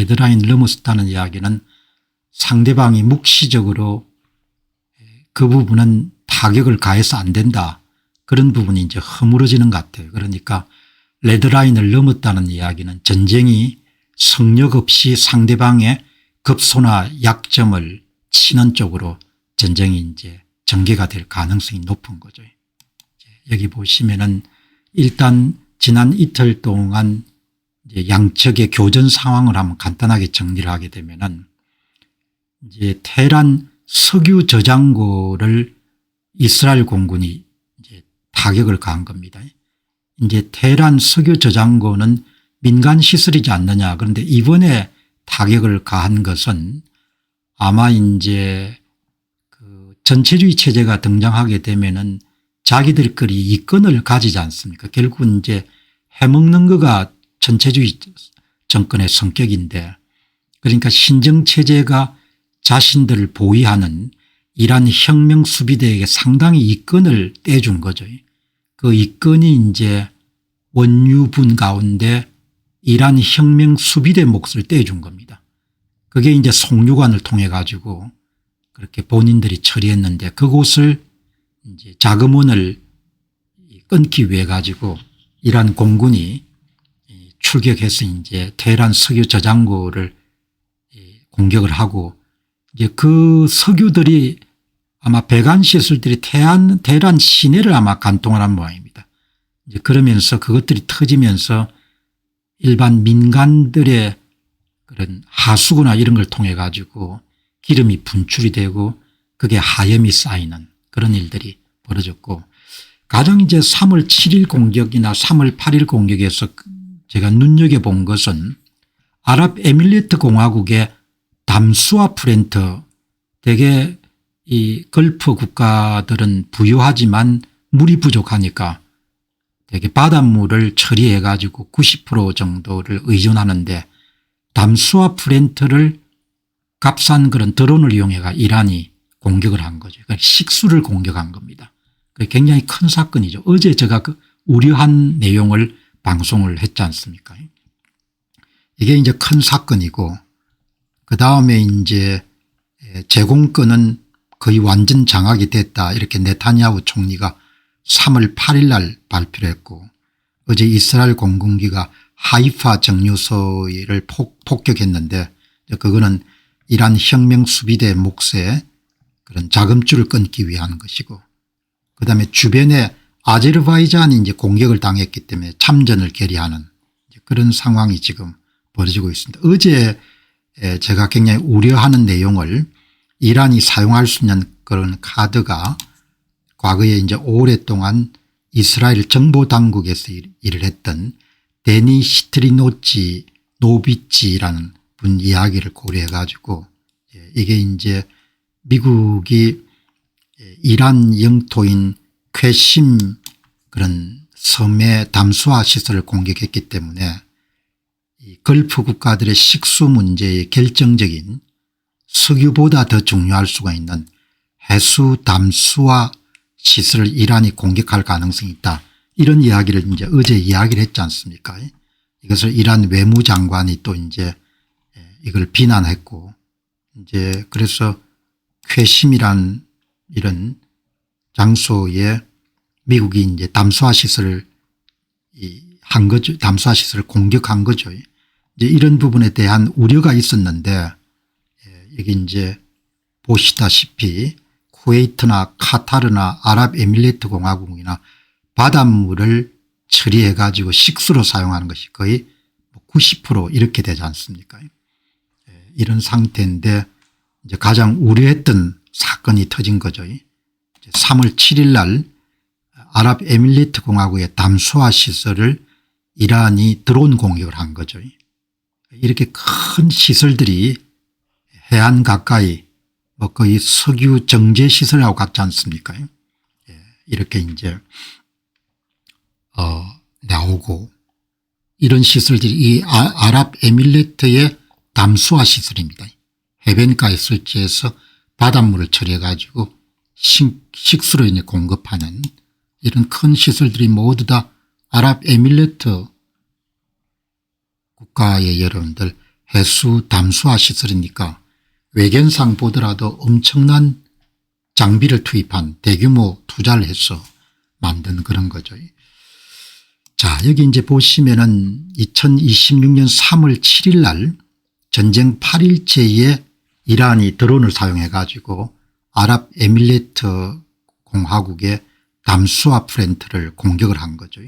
레드라인을 넘어섰다는 이야기는 상대방이 묵시적으로 그 부분은 타격을 가해서 안 된다. 그런 부분이 이제 허물어지는 것 같아요. 그러니까 레드라인을 넘었다는 이야기는 전쟁이 성역 없이 상대방의 급소나 약점을 치는 쪽으로 전쟁이 이제 전개가 될 가능성이 높은 거죠. 여기 보시면은 일단 지난 이틀 동안 이제 양측의 교전 상황을 한번 간단하게 정리를 하게 되면은 이제 테헤란 석유 저장고를 이스라엘 공군이 이제 타격을 가한 겁니다. 이제 테헤란 석유 저장고는 민간 시설이지 않느냐. 그런데 이번에 타격을 가한 것은 아마 이제 그 전체주의 체제가 등장하게 되면은 자기들끼리 이권을 가지지 않습니까? 결국은 이제 해먹는 거가 전체주의 정권의 성격인데, 그러니까 신정체제가 자신들을 보위하는 이란 혁명 수비대에게 상당히 이권을 떼준 거죠. 그 이권이 이제 원유분 가운데 이란 혁명 수비대 몫을 떼준 겁니다. 그게 이제 송유관을 통해 가지고 그렇게 본인들이 처리했는데, 그곳을 이제 자금원을 끊기 위해 가지고 이란 공군이 출격해서 이제 테헤란 석유 저장고를 공격을 하고, 이제 그 석유들이 아마 배관 시설들이 테헤란 시내를 아마 관통을 한 모양입니다. 이제 그러면서 그것들이 터지면서 일반 민간들의 그런 하수구나 이런 걸 통해 가지고 기름이 분출이 되고 그게 하염이 쌓이는 그런 일들이 벌어졌고, 가장 이제 3월 7일 공격이나 3월 8일 공격에서 제가 눈여겨본 것은 아랍에밀리트 공화국의 담수와 프렌터, 대개 이 걸프 국가들은 부유하지만 물이 부족하니까 대개 바닷물을 처리해 가지고 90% 정도를 의존하는데, 담수와 프렌트를 값싼 그런 드론을 이용해 이란이 공격을 한 거죠. 그러니까 식수를 공격한 겁니다. 굉장히 큰 사건이죠. 어제 제가 그 우려한 내용을 방송을 했지 않습니까? 이게 이제 큰 사건이고, 그다음에 이제 제공권은 거의 완전 장악이 됐다, 이렇게 네타냐후 총리가 3월 8일 날 발표를 했고, 어제 이스라엘 공군기가 하이파 정유소를 폭격했는데, 그거는 이란 혁명 수비대 몫의 그런 자금줄을 끊기 위한 것이고, 그다음에 주변에 아제르바이잔이 이제 공격을 당했기 때문에 참전을 결의하는 그런 상황이 지금 벌어지고 있습니다. 어제 제가 굉장히 우려하는 내용을, 이란이 사용할 수 있는 그런 카드가 과거에 이제 오랫동안 이스라엘 정보 당국에서 일을 했던 데니 시트리노비치라는 분 이야기를 고려해 가지고, 이게 이제 미국이 이란 영토인 쾌심 그런 섬의 담수화 시설을 공격했기 때문에 이 걸프 국가들의 식수 문제의 결정적인, 석유보다 더 중요할 수가 있는 해수 담수화 시설을 이란이 공격할 가능성이 있다, 이런 이야기를 이제 어제 이야기를 했지 않습니까? 이것을 이란 외무장관이 또 이제 이걸 비난했고, 이제 그래서 쾌심이란 이런 장소에 미국이 이제 담수화 시설을 한 거죠. 담수화 시설을 공격한 거죠. 이제 이런 부분에 대한 우려가 있었는데, 여기 이제 보시다시피 쿠웨이트나 카타르나 아랍에밀리트 공화국이나 바닷물을 처리해 가지고 식수로 사용하는 것이 거의 90% 이렇게 되지 않습니까? 이런 상태인데, 이제 가장 우려했던 사건이 터진 거죠. 3월 7일 날 아랍에밀리트 공화국의 담수화 시설을 이란이 드론 공격을 한 거죠. 이렇게 큰 시설들이 해안 가까이 거의 석유 정제 시설하고 같지 않습니까? 이렇게 이제 나오고, 이런 시설들이 이 아랍에밀리트의 담수화 시설입니다. 해변가에 설치해서 바닷물을 처리해 가지고 식수로 이제 공급하는 이런 큰 시설들이 모두 다 아랍에밀리트 국가의 여러분들 해수 담수화 시설이니까 외견상 보더라도 엄청난 장비를 투입한 대규모 투자를 해서 만든 그런 거죠. 자, 여기 이제 보시면은 2026년 3월 7일 날 전쟁 8일째에 이란이 드론을 사용해 가지고 아랍에밀리트 공화국의 담수화 플랜트를 공격을 한 거죠.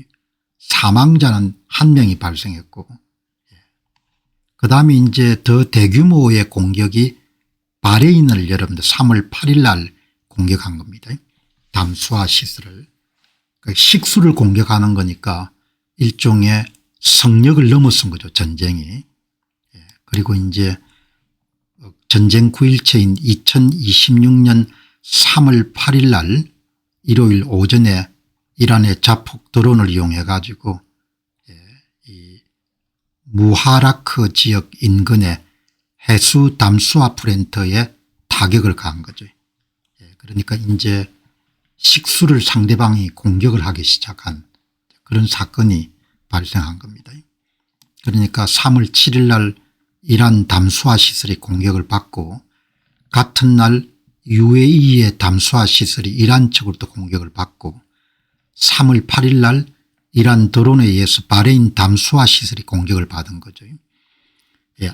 사망자는 1명이 발생했고, 그다음에 이제 더 대규모의 공격이 바레인을 여러분들 3월 8일 날 공격한 겁니다. 담수화 시설을. 식수를 공격하는 거니까 일종의 성역을 넘어선 거죠, 전쟁이. 그리고 이제 전쟁 9일째인 2026년 3월 8일 날 일요일 오전에 이란의 자폭 드론을 이용해 가지고 이 무하라크 지역 인근의 해수 담수화 플랜트에 타격을 가한 거죠. 그러니까 이제 식수를 상대방이 공격을 하기 시작한 그런 사건이 발생한 겁니다. 그러니까 3월 7일 날 이란 담수화 시설이 공격을 받고 같은 날 UAE의 담수화 시설이 이란 측으로도 공격을 받고 3월 8일 날 이란 드론에 의해서 바레인 담수화 시설이 공격을 받은 거죠.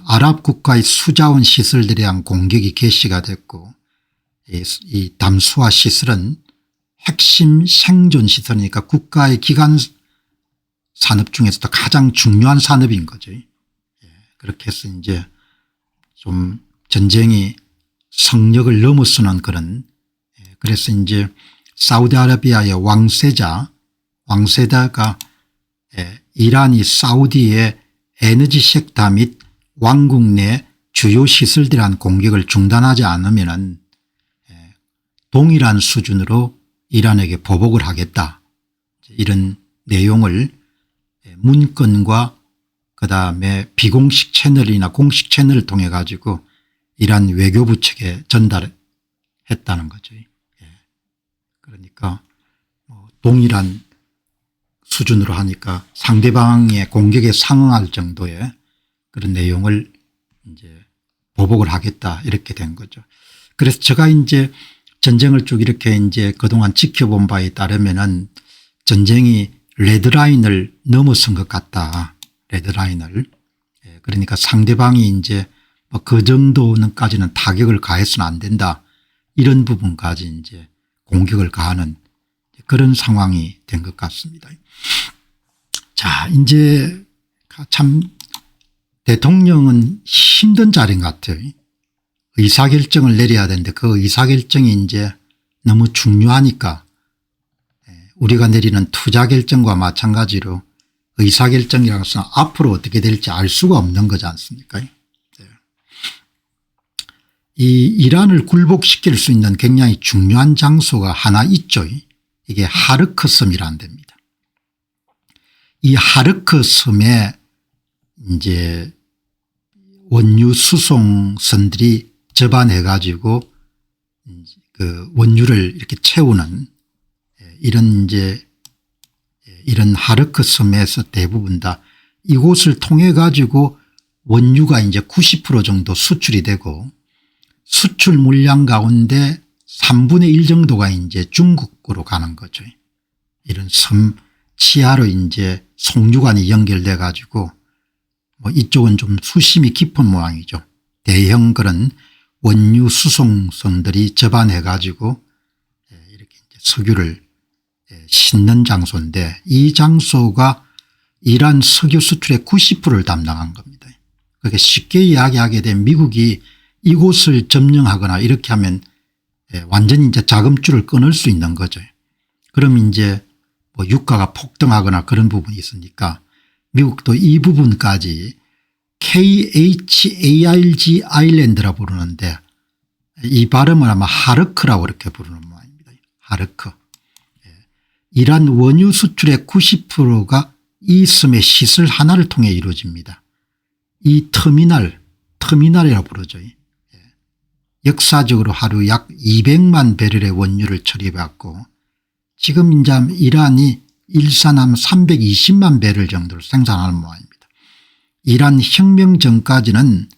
아랍 국가의 수자원 시설들에 대한 공격이 개시가 됐고 이 담수화 시설은 핵심 생존 시설이니까 국가의 기간 산업 중에서도 가장 중요한 산업인 거죠. 그렇게 해서 이제 좀 전쟁이 성역을 넘어서는 그런, 그래서 이제 사우디아라비아의 왕세자가 이란이 사우디의 에너지 섹터 및 왕국 내 주요 시설들에 대한 공격을 중단하지 않으면 동일한 수준으로 이란에게 보복을 하겠다, 이런 내용을 문건과 그다음에 비공식 채널이나 공식 채널을 통해 가지고 이란 외교부 측에 전달했다는 거죠. 그러니까 동일한 수준으로 하니까 상대방의 공격에 상응할 정도의 그런 내용을 이제 보복을 하겠다, 이렇게 된 거죠. 그래서 제가 이제 전쟁을 쭉 이렇게 이제 그동안 지켜본 바에 따르면은 전쟁이 레드라인을 넘어선 것 같다. 레드라인을. 그러니까 상대방이 이제 그 정도는까지는 타격을 가해서는 안 된다, 이런 부분까지 이제 공격을 가하는 그런 상황이 된 것 같습니다. 자, 이제 참 대통령은 힘든 자리인 것 같아요. 의사결정을 내려야 되는데 그 의사결정이 이제 너무 중요하니까 우리가 내리는 투자결정과 마찬가지로 의사결정이라는 것은 앞으로 어떻게 될지 알 수가 없는 거지 않습니까? 이 이란을 굴복시킬 수 있는 굉장히 중요한 장소가 하나 있죠. 이게 하르크 섬이라는 데입니다. 이 하르크 섬에 이제 원유 수송선들이 접안해 가지고 그 원유를 이렇게 채우는 이런 이제 이런 하르크 섬에서 대부분 다 이곳을 통해 가지고 원유가 이제 90% 정도 수출이 되고 수출 물량 가운데 3분의 1 정도가 이제 중국으로 가는 거죠. 이런 섬 치하로 이제 송유관이 연결돼 가지고 이쪽은 좀 수심이 깊은 모양이죠. 대형 그런 원유 수송선들이 접안해 가지고 이렇게 이제 석유를 싣는 장소인데 이 장소가 이란 석유 수출의 90%를 담당한 겁니다. 그러니까 쉽게 이야기하게 되면 미국이 이곳을 점령하거나 이렇게 하면 완전히 이제 자금줄을 끊을 수 있는 거죠. 그럼 이제 유가가 폭등하거나 그런 부분이 있으니까 미국도 이 부분까지 KHARG 아일랜드라 부르는데 이 발음을 아마 하르크라고 이렇게 부르는 모양입니다. 하르크. 이란 원유 수출의 90%가 이 섬의 시설 하나를 통해 이루어집니다. 이 터미널이라고 부르죠. 역사적으로 하루 약 200만 배럴의 원유를 처리해왔고 지금 이제 이란이 일산하면 320만 배럴 정도를 생산하는 모양입니다. 이란 혁명 전까지는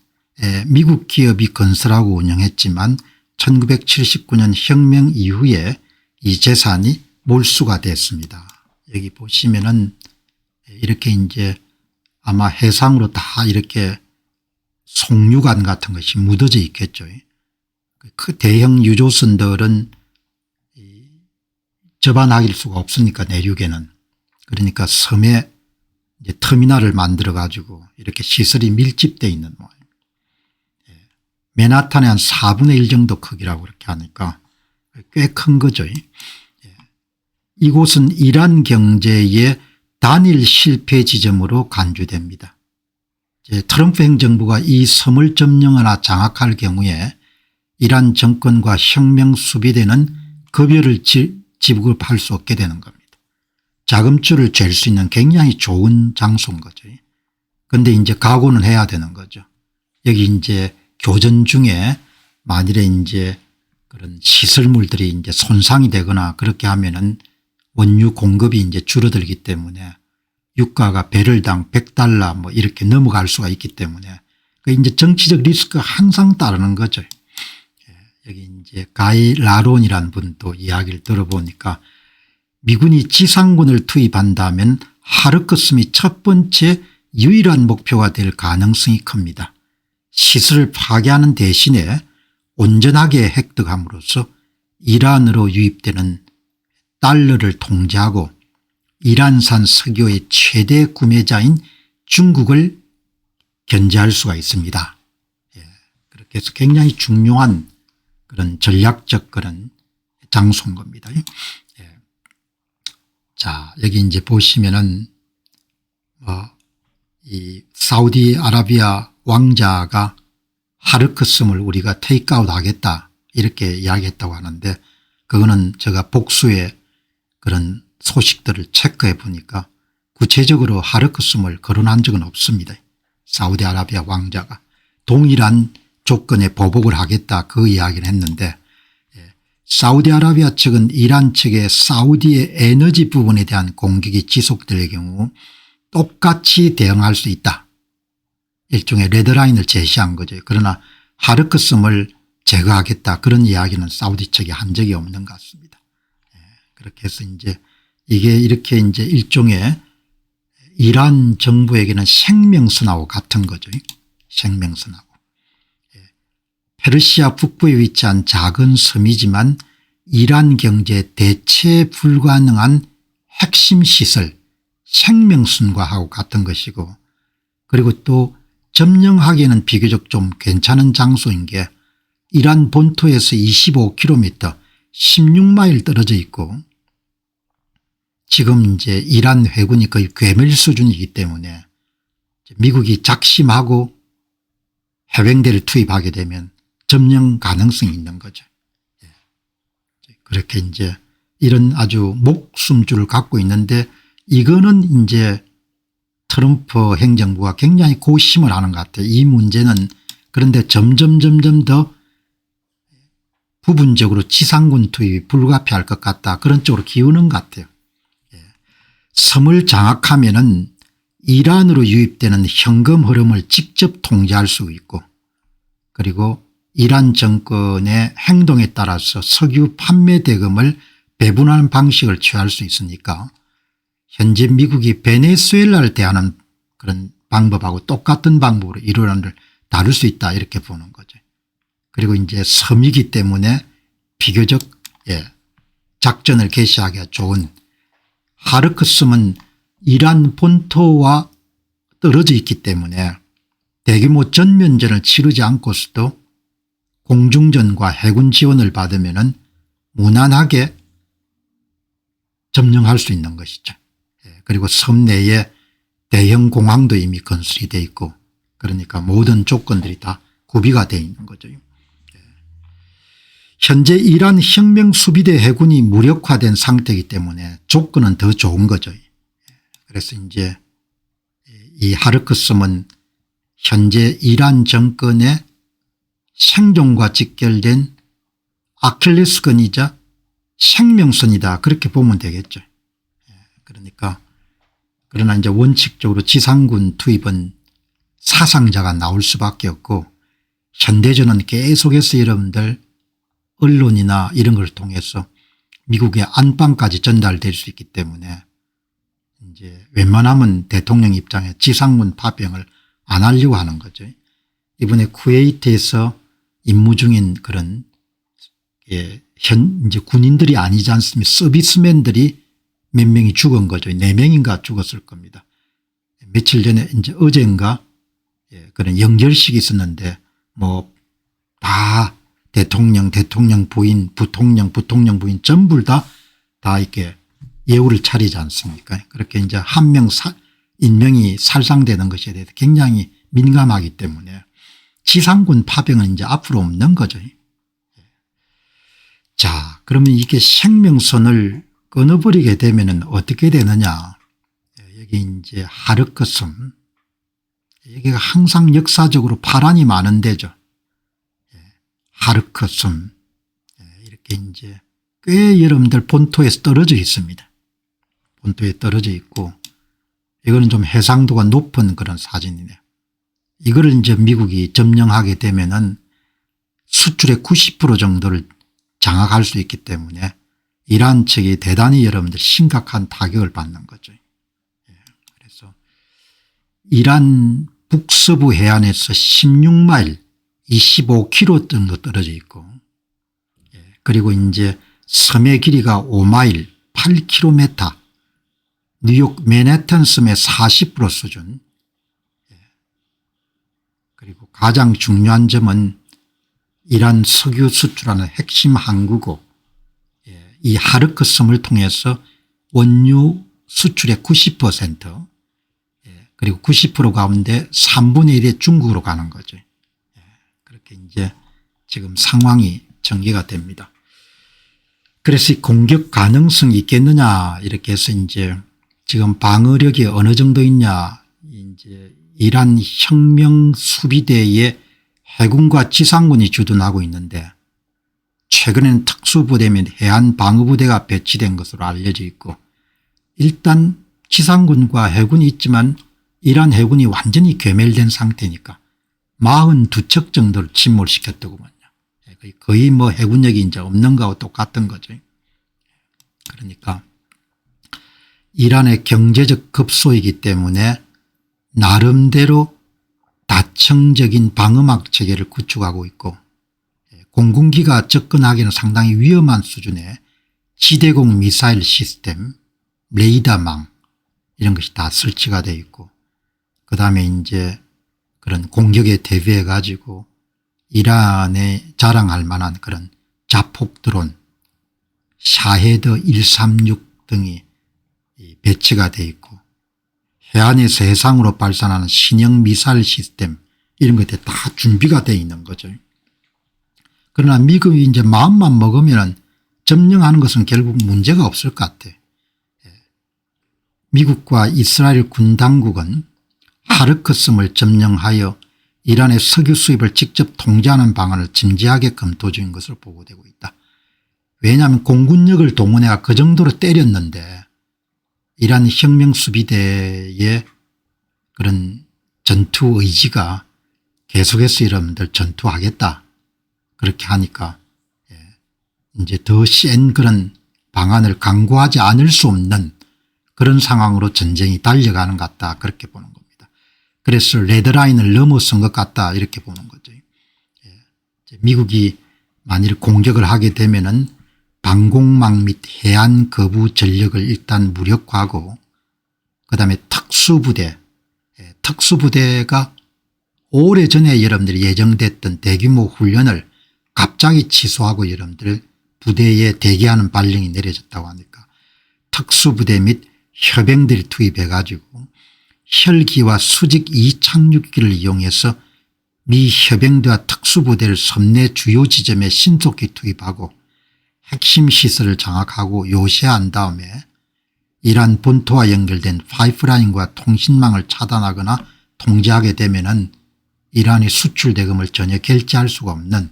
미국 기업이 건설하고 운영했지만 1979년 혁명 이후에 이 재산이 몰수가 됐습니다. 여기 보시면은 이렇게 이제 아마 해상으로 다 이렇게 송유관 같은 것이 묻어져 있겠죠. 그 대형 유조선들은 접안할 수가 없으니까 내륙에는. 그러니까 섬에 이제 터미널을 만들어 가지고 이렇게 시설이 밀집되어 있는 모양입니다. 맨하탄의 한 4분의 1 정도 크기라고 그렇게 하니까 꽤 큰 거죠. 이곳은 이란 경제의 단일 실패 지점으로 간주됩니다. 트럼프 행정부가 이 섬을 점령하나 장악할 경우에 이란 정권과 혁명 수비대는 급여를 지급할 수 없게 되는 겁니다. 자금줄을 잴 수 있는 굉장히 좋은 장소인 거죠. 그런데 이제 각오는 해야 되는 거죠. 여기 이제 교전 중에 만일에 이제 그런 시설물들이 이제 손상이 되거나 그렇게 하면은 원유 공급이 이제 줄어들기 때문에 유가가 배럴당 $100 뭐 이렇게 넘어갈 수가 있기 때문에 이제 정치적 리스크가 항상 따르는 거죠. 여기 이제 가이 라론이라는 분도 이야기를 들어보니까 미군이 지상군을 투입한다면 하르크스미 첫 번째 유일한 목표가 될 가능성이 큽니다. 시설을 파괴하는 대신에 온전하게 획득함으로써 이란으로 유입되는 달러를 통제하고 이란산 석유의 최대 구매자인 중국을 견제할 수가 있습니다. 그렇게 해서 굉장히 중요한 그런 전략적 그런 장소인 겁니다. 자, 여기 이제 보시면은 이 사우디아라비아 왕자가 하르크섬을 우리가 테이크아웃 하겠다 이렇게 이야기했다고 하는데 그거는 제가 복수의 그런 소식들을 체크해 보니까 구체적으로 하르크섬을 거론한 적은 없습니다. 사우디아라비아 왕자가 동일한 조건에 보복을 하겠다 그 이야기를 했는데 사우디아라비아 측은 이란 측의 사우디의 에너지 부분에 대한 공격이 지속될 경우 똑같이 대응할 수 있다. 일종의 레드라인을 제시한 거죠. 그러나 하르크섬을 제거하겠다 그런 이야기는 사우디 측이 한 적이 없는 것 같습니다. 그렇게 해서 이제 이게 이렇게 이제 일종의 이란 정부에게는 생명선하고 같은 거죠. 생명선하고. 페르시아 북부에 위치한 작은 섬이지만 이란 경제에 대체 불가능한 핵심 시설 생명선과하고 같은 것이고 그리고 또 점령하기에는 비교적 좀 괜찮은 장소인 게 이란 본토에서 25km 16마일 떨어져 있고 지금 이제 이란 회군이 거의 괴멸 수준이기 때문에 미국이 작심하고 해병대를 투입하게 되면 점령 가능성이 있는 거죠. 그렇게 이제 이런 아주 목숨줄을 갖고 있는데 이거는 이제 트럼프 행정부가 굉장히 고심을 하는 것 같아요. 이 문제는 그런데 점점 더 부분적으로 지상군 투입이 불가피할 것 같다 그런 쪽으로 기우는 것 같아요. 섬을 장악하면은 이란으로 유입되는 현금 흐름을 직접 통제할 수 있고 그리고 이란 정권의 행동에 따라서 석유 판매 대금을 배분하는 방식을 취할 수 있으니까 현재 미국이 베네수엘라를 대하는 그런 방법하고 똑같은 방법으로 이란을 다룰 수 있다 이렇게 보는 거죠. 그리고 이제 섬이기 때문에 비교적 작전을 개시하기가 좋은 하르크섬은 이란 본토와 떨어져 있기 때문에 대규모 전면전을 치르지 않고서도 공중전과 해군 지원을 받으면 무난하게 점령할 수 있는 것이죠. 그리고 섬 내에 대형 공항도 이미 건설이 돼 있고 그러니까 모든 조건들이 다 구비가 되어 있는 거죠. 현재 이란 혁명수비대 해군이 무력화된 상태이기 때문에 조건은 더 좋은 거죠. 그래서 이제 이 하르크섬은 현재 이란 정권의 생존과 직결된 아킬레스건이자 생명선이다 그렇게 보면 되겠죠. 그러니까 그러나 이제 원칙적으로 지상군 투입은 사상자가 나올 수밖에 없고 현대전은 계속해서 여러분들 언론이나 이런 걸 통해서 미국의 안방까지 전달될 수 있기 때문에 이제 웬만하면 대통령 입장에 지상군 파병을 안 하려고 하는 거죠. 이번에 쿠웨이트에서 임무 중인 그런 이제 군인들이 아니지 않습니까? 서비스맨들이 몇 명이 죽은 거죠. 4명인가 죽었을 겁니다. 며칠 전에 이제 어젠가 그런 영절식이 있었는데 뭐 다 대통령 부인, 부통령 부인 전부 다 이렇게 예우를 차리지 않습니까? 그렇게 이제 한 명 인명이 살상되는 것에 대해서 굉장히 민감하기 때문에 지상군 파병은 이제 앞으로 없는 거죠. 자, 그러면 이게 생명선을 끊어버리게 되면은 어떻게 되느냐. 여기 이제 하르크섬. 여기가 항상 역사적으로 파란이 많은 데죠. 하르크섬. 이렇게 이제 꽤 여러분들 본토에서 떨어져 있습니다. 본토에 떨어져 있고 이거는 좀 해상도가 높은 그런 사진이네요. 이거를 이제 미국이 점령하게 되면은 수출의 90% 정도를 장악할 수 있기 때문에 이란 측이 대단히 여러분들 심각한 타격을 받는 거죠. 그래서 이란 북서부 해안에서 16마일 25km 정도 떨어져 있고 그리고 이제 섬의 길이가 5마일 8km 뉴욕 맨해튼 섬의 40% 수준 그리고 가장 중요한 점은 이란 석유 수출하는 핵심 항구고 이 하르크 섬을 통해서 원유 수출의 90% 그리고 90% 가운데 3분의 1이 중국으로 가는 거죠. 그렇게 이제 지금 상황이 전개가 됩니다. 그래서 공격 가능성이 있겠느냐 이렇게 해서 이제 지금 방어력이 어느 정도 있냐 이제 이란 혁명수비대의 해군과 지상군이 주둔하고 있는데 최근에는 특수부대 및 해안방어부대가 배치된 것으로 알려져 있고 일단 지상군과 해군이 있지만 이란 해군이 완전히 괴멸된 상태니까 42척 정도를 침몰시켰더구먼요. 거의 뭐 해군력이 이제 없는 거하고 똑같은 거죠. 그러니까 이란의 경제적 급소이기 때문에 나름대로 다층적인 방어막 체계를 구축하고 있고 공군기가 접근하기는 상당히 위험한 수준의 지대공 미사일 시스템, 레이더망 이런 것이 다 설치가 되어 있고 그다음에 이제 그런 공격에 대비해 가지고 이란에 자랑할 만한 그런 자폭 드론 샤헤드 136 등이 배치가 되어 있고 해안에서 해상으로 발산하는 신형 미사일 시스템 이런 것들이 다 준비가 되어 있는 거죠. 그러나 미국이 이제 마음만 먹으면 점령하는 것은 결국 문제가 없을 것 같아요. 미국과 이스라엘 군 당국은 하르크섬을 점령하여 이란의 석유 수입을 직접 통제하는 방안을 진지하게 검토 중인 것으로 보고되고 있다. 왜냐하면 공군력을 동원해가 그 정도로 때렸는데 이란 혁명수비대의 그런 전투 의지가 계속해서 여러분들 전투하겠다 그렇게 하니까 이제 더 센 그런 방안을 강구하지 않을 수 없는 그런 상황으로 전쟁이 달려가는 것 같다 그렇게 보는 겁니다. 그래서 레드라인을 넘어선 것 같다 이렇게 보는 거죠. 미국이 만일 공격을 하게 되면은 방공망 및 해안 거부 전력을 일단 무력화하고 그다음에 특수부대가 오래전에 여러분들이 예정됐던 대규모 훈련을 갑자기 취소하고 여러분들 부대에 대기하는 발령이 내려졌다고 하니까 특수부대 및 협행들이 투입해 가지고 헬기와 수직 이착륙기를 이용해서 미 협행대와 특수부대를 섬 내 주요 지점에 신속히 투입하고 핵심 시설을 장악하고 요새한 다음에 이란 본토와 연결된 파이프라인과 통신망을 차단하거나 통제하게 되면은 이란이 수출 대금을 전혀 결제할 수가 없는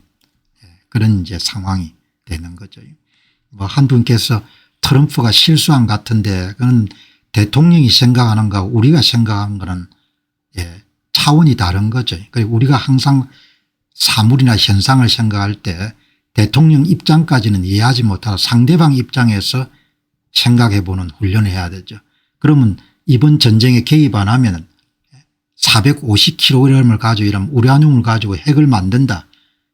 그런 이제 상황이 되는 거죠. 뭐 한 분께서 트럼프가 실수한 것 같은데 그건 대통령이 생각하는 거하고 우리가 생각하는 거는 차원이 다른 거죠. 그리고 우리가 항상 사물이나 현상을 생각할 때 대통령 입장까지는 이해하지 못하고 상대방 입장에서 생각해 보는 훈련을 해야 되죠. 그러면 이번 전쟁에 개입 안 하면 450kg을 가지고 이런 우라늄을 가지고 핵을 만든다.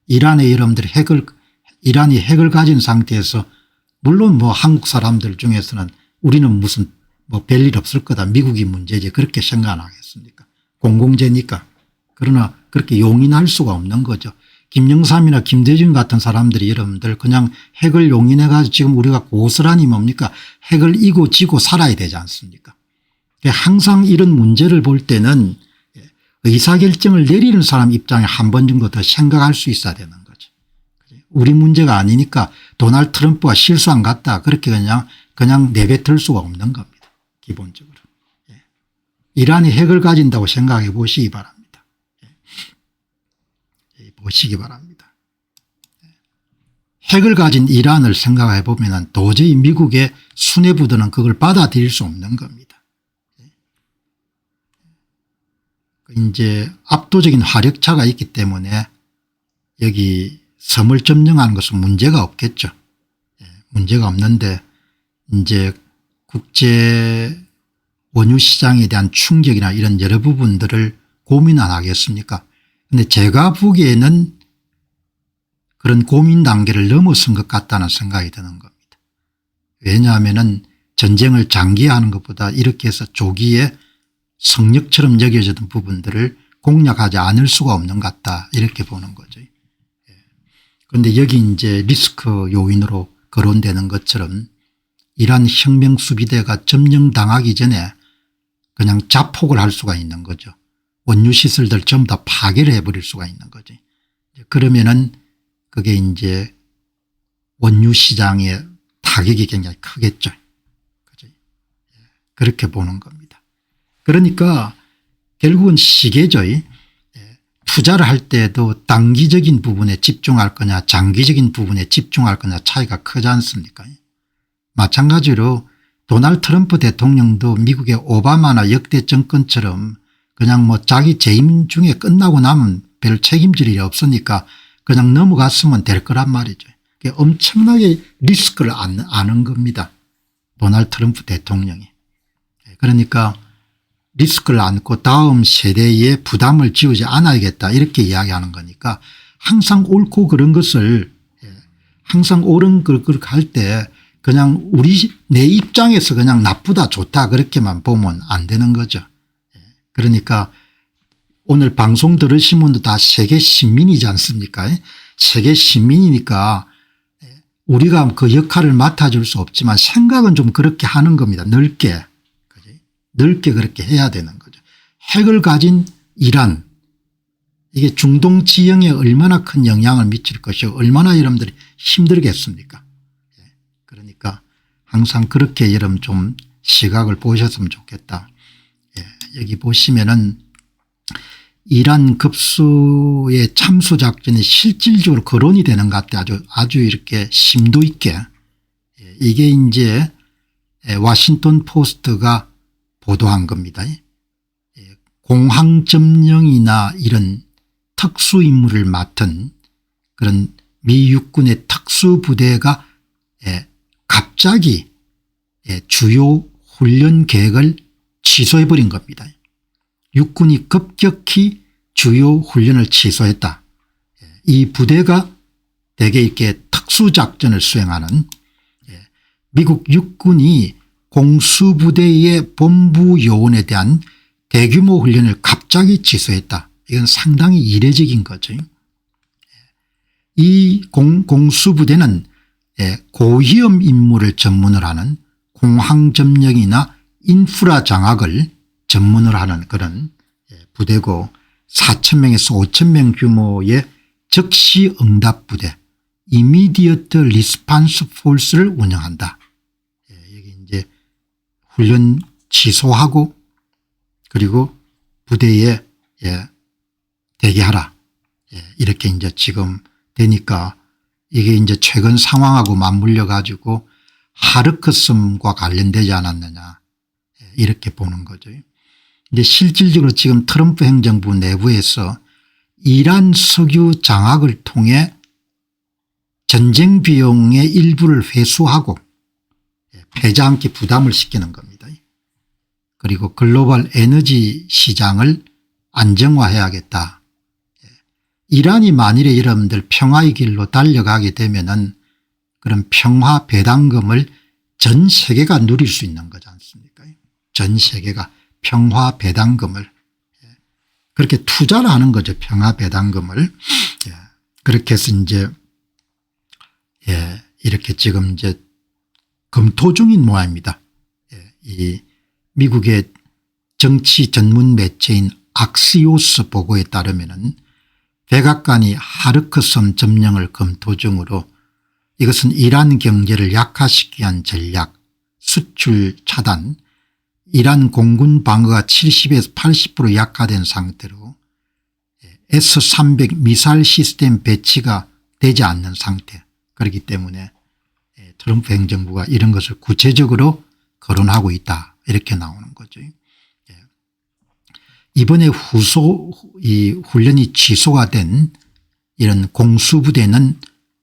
이란의 여러분들이 이란이 핵을 가진 상태에서 물론 뭐 한국 사람들 중에서는 우리는 무슨 뭐 별일 없을 거다. 미국이 문제지. 그렇게 생각 안 하겠습니까? 공공재니까. 그러나 그렇게 용인할 수가 없는 거죠. 김영삼이나 김대중 같은 사람들이 여러분들 그냥 핵을 용인해 가지고 지금 우리가 고스란히 뭡니까 핵을 이고 지고 살아야 되지 않습니까? 항상 이런 문제를 볼 때는 의사결정을 내리는 사람 입장에 한 번 정도 더 생각할 수 있어야 되는 거죠. 우리 문제가 아니니까 도널드 트럼프가 실수 안 갔다 그렇게 그냥 내뱉을 수가 없는 겁니다. 기본적으로. 이란이 핵을 가진다고 생각해 보시기 바랍니다. 보시기 바랍니다. 핵을 가진 이란을 생각해 보면 도저히 미국의 수뇌부들은 그걸 받아들일 수 없는 겁니다. 이제 압도적인 화력차가 있기 때문에 여기 섬을 점령하는 것은 문제가 없겠죠. 문제가 없는데 이제 국제 원유 시장에 대한 충격이나 이런 여러 부분들을 고민 안 하겠습니까? 그런데 제가 보기에는 그런 고민 단계를 넘어선 것 같다는 생각이 드는 겁니다. 왜냐하면 전쟁을 장기화하는 것보다 이렇게 해서 조기에 성역처럼 여겨지던 부분들을 공략하지 않을 수가 없는 것 같다 이렇게 보는 거죠. 그런데 여기 이제 리스크 요인으로 거론되는 것처럼 이란 혁명수비대가 점령당하기 전에 그냥 자폭을 할 수가 있는 거죠. 원유시설들 전부 다 파괴를 해버릴 수가 있는 거죠. 그러면은 그게 이제 원유시장의 타격이 굉장히 크겠죠. 그죠? 그렇게 보는 겁니다. 그러니까 결국은 시계죠. 투자를 할 때도 단기적인 부분에 집중할 거냐 장기적인 부분에 집중할 거냐 차이가 크지 않습니까? 마찬가지로 도널드 트럼프 대통령도 미국의 오바마나 역대 정권처럼 그냥 뭐 자기 재임 중에 끝나고 나면 별 책임질 일이 없으니까 그냥 넘어갔으면 될 거란 말이죠. 엄청나게 리스크를 안는 겁니다. 도널드 트럼프 대통령이. 그러니까 리스크를 안고 다음 세대에 부담을 지우지 않아야겠다 이렇게 이야기하는 거니까 항상 옳고 그런 것을 항상 옳은 걸 할 때 그냥 내 입장에서 그냥 나쁘다 좋다 그렇게만 보면 안 되는 거죠. 그러니까 오늘 방송 들으신 분도 다 세계 시민이지 않습니까? 세계 시민이니까 우리가 그 역할을 맡아줄 수 없지만 생각은 좀 그렇게 하는 겁니다. 넓게. 넓게 그렇게 해야 되는 거죠. 핵을 가진 이란 이게 중동 지형에 얼마나 큰 영향을 미칠 것이고 얼마나 여러분들이 힘들겠습니까? 그러니까 항상 그렇게 여러분 좀 시각을 보셨으면 좋겠다. 여기 보시면은 이란 급수의 참수 작전이 실질적으로 거론이 되는 것 같아요. 아주 이렇게 심도 있게. 이게 이제 워싱턴 포스트가 보도한 겁니다. 공항 점령이나 이런 특수임무를 맡은 그런 미 육군의 특수부대가 갑자기 주요 훈련 계획을 취소해버린 겁니다. 육군이 급격히 주요 훈련을 취소했다. 이 부대가 대개 이렇게 특수작전을 수행하는 미국 육군이 공수부대의 본부 요원에 대한 대규모 훈련을 갑자기 취소했다. 이건 상당히 이례적인 거죠. 이 공수부대는 고위험 임무를 전문으로 하는 공항 점령이나 인프라 장악을 전문으로 하는 그런 부대고 4,000명에서 5,000명 규모의 즉시 응답 부대 이미디어트 리스판스 폴스를 운영한다. 여기 이제 훈련 취소하고 그리고 부대에 대기하라. 이렇게 이제 지금 되니까 이게 이제 최근 상황하고 맞물려 가지고 하르크섬과 관련되지 않았느냐 이렇게 보는 거죠. 근데 실질적으로 지금 트럼프 행정부 내부에서 이란 석유 장악을 통해 전쟁 비용의 일부를 회수하고 패자함께 부담을 시키는 겁니다. 그리고 글로벌 에너지 시장을 안정화해야겠다. 이란이 만일에 여러분들 평화의 길로 달려가게 되면은 그런 평화 배당금을 전 세계가 누릴 수 있는 거지 않습니까? 전 세계가 평화 배당금을 그렇게 투자를 하는 거죠. 평화 배당금을. 그렇게 해서 이제 이렇게 지금 이제 검토 중인 모양입니다. 이 미국의 정치 전문 매체인 악시오스 보고에 따르면은 백악관이 하르크섬 점령을 검토 중으로 이것은 이란 경제를 약화시키기 위한 전략, 수출 차단, 이란 공군 방어가 70에서 80% 약화된 상태로 S-300 미사일 시스템 배치가 되지 않는 상태. 그렇기 때문에 트럼프 행정부가 이런 것을 구체적으로 거론하고 있다. 이렇게 나오는 거죠. 이번에 이 훈련이 취소가 된 이런 공수부대는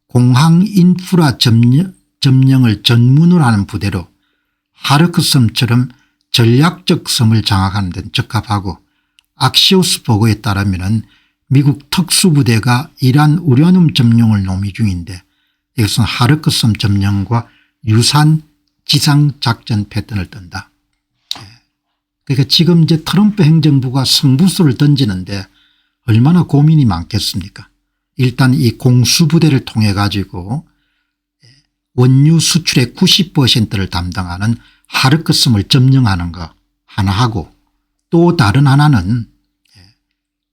공항 인프라 점령을 전문으로 하는 부대로 하르크섬처럼 전략적 섬을 장악하는 데는 적합하고 악시오스 보고에 따르면 미국 특수부대가 이란 우라늄 점령을 논의 중인데 이것은 하르크섬 점령과 유사한 지상작전 패턴을 떤다. 그러니까 지금 이제 트럼프 행정부가 승부수를 던지는데 얼마나 고민이 많겠습니까? 일단 이 공수부대를 통해 가지고 원유 수출의 90%를 담당하는 하르크섬을 점령하는 거 하나 하고 또 다른 하나는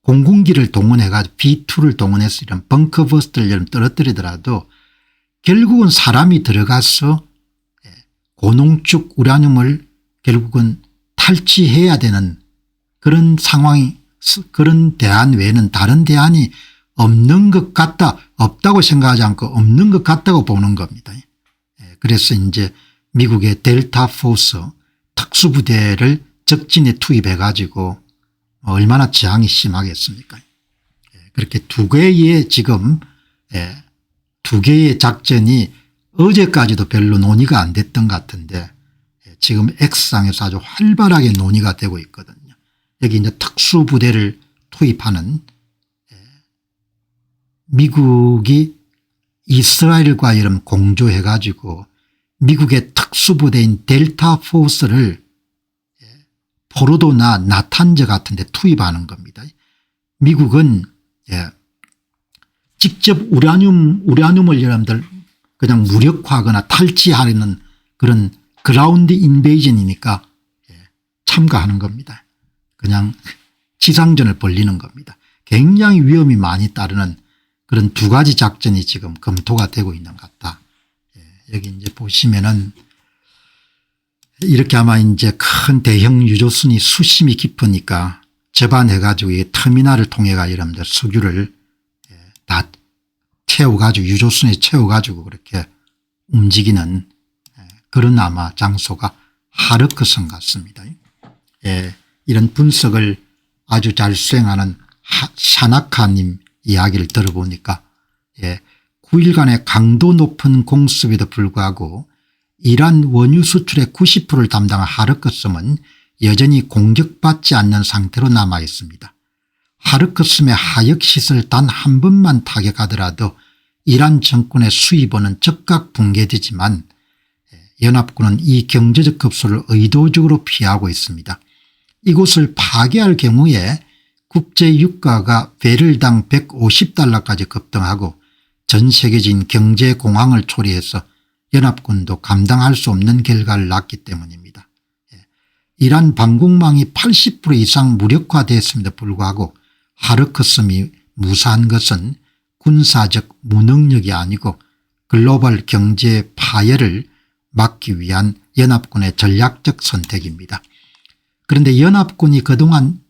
공군기를 동원해 가지고 B2를 동원해서 이런 벙커버스트를 떨어뜨리더라도 결국은 사람이 들어가서 고농축 우라늄을 결국은 탈취해야 되는 그런 상황이 그런 대안 외에는 다른 대안이 없는 것 같다. 없다고 생각하지 않고 없는 것 같다고 보는 겁니다. 그래서 이제 미국의 델타 포스 특수부대를 적진에 투입해 가지고 얼마나 저항이 심하겠습니까? 그렇게 두 개의 지금 두 개의 작전이 어제까지도 별로 논의가 안 됐던 것 같은데 지금 X상에서 아주 활발하게 논의가 되고 있거든요. 여기 이제 특수부대를 투입하는 미국이 이스라엘과 이런 공조해 가지고 미국의 특수부대인 델타 포스를 포르도나 나탄즈 같은 데 투입하는 겁니다. 미국은 직접 우라늄을 여러분들 그냥 무력화하거나 탈취하려는 그런 그라운드 인베이전이니까 참가하는 겁니다. 그냥 지상전을 벌리는 겁니다. 굉장히 위험이 많이 따르는 그런 두 가지 작전이 지금 검토가 되고 있는 것 같다. 여기 이제 보시면은 이렇게 아마 이제 큰 대형 유조선이 수심이 깊으니까 접안해 가지고 이 터미널을 통해 가 여러분들 석유를 다 채워 가지고 유조선에 채워 가지고 그렇게 움직이는 그런 아마 장소가 하르크섬 같습니다. 이런 분석을 아주 잘 수행하는 샤나카님 이야기를 들어보니까 9일간의 강도 높은 공습에도 불구하고 이란 원유 수출의 90%를 담당한 하르크섬은 여전히 공격받지 않는 상태로 남아 있습니다. 하르크섬의 하역시설 단 한 번만 타격하더라도 이란 정권의 수입원은 즉각 붕괴되지만 연합군은 이 경제적 급소를 의도적으로 피하고 있습니다. 이곳을 파괴할 경우에 국제유가가 배럴당 150달러까지 급등하고 전 세계적인 경제공황을 초래해서 연합군도 감당할 수 없는 결과를 낳기 때문입니다. 이란 방공망이 80% 이상 무력화되었음에도 불구하고 하르크섬이 무사한 것은 군사적 무능력이 아니고 글로벌 경제 파열을 막기 위한 연합군의 전략적 선택입니다. 그런데 연합군이 그동안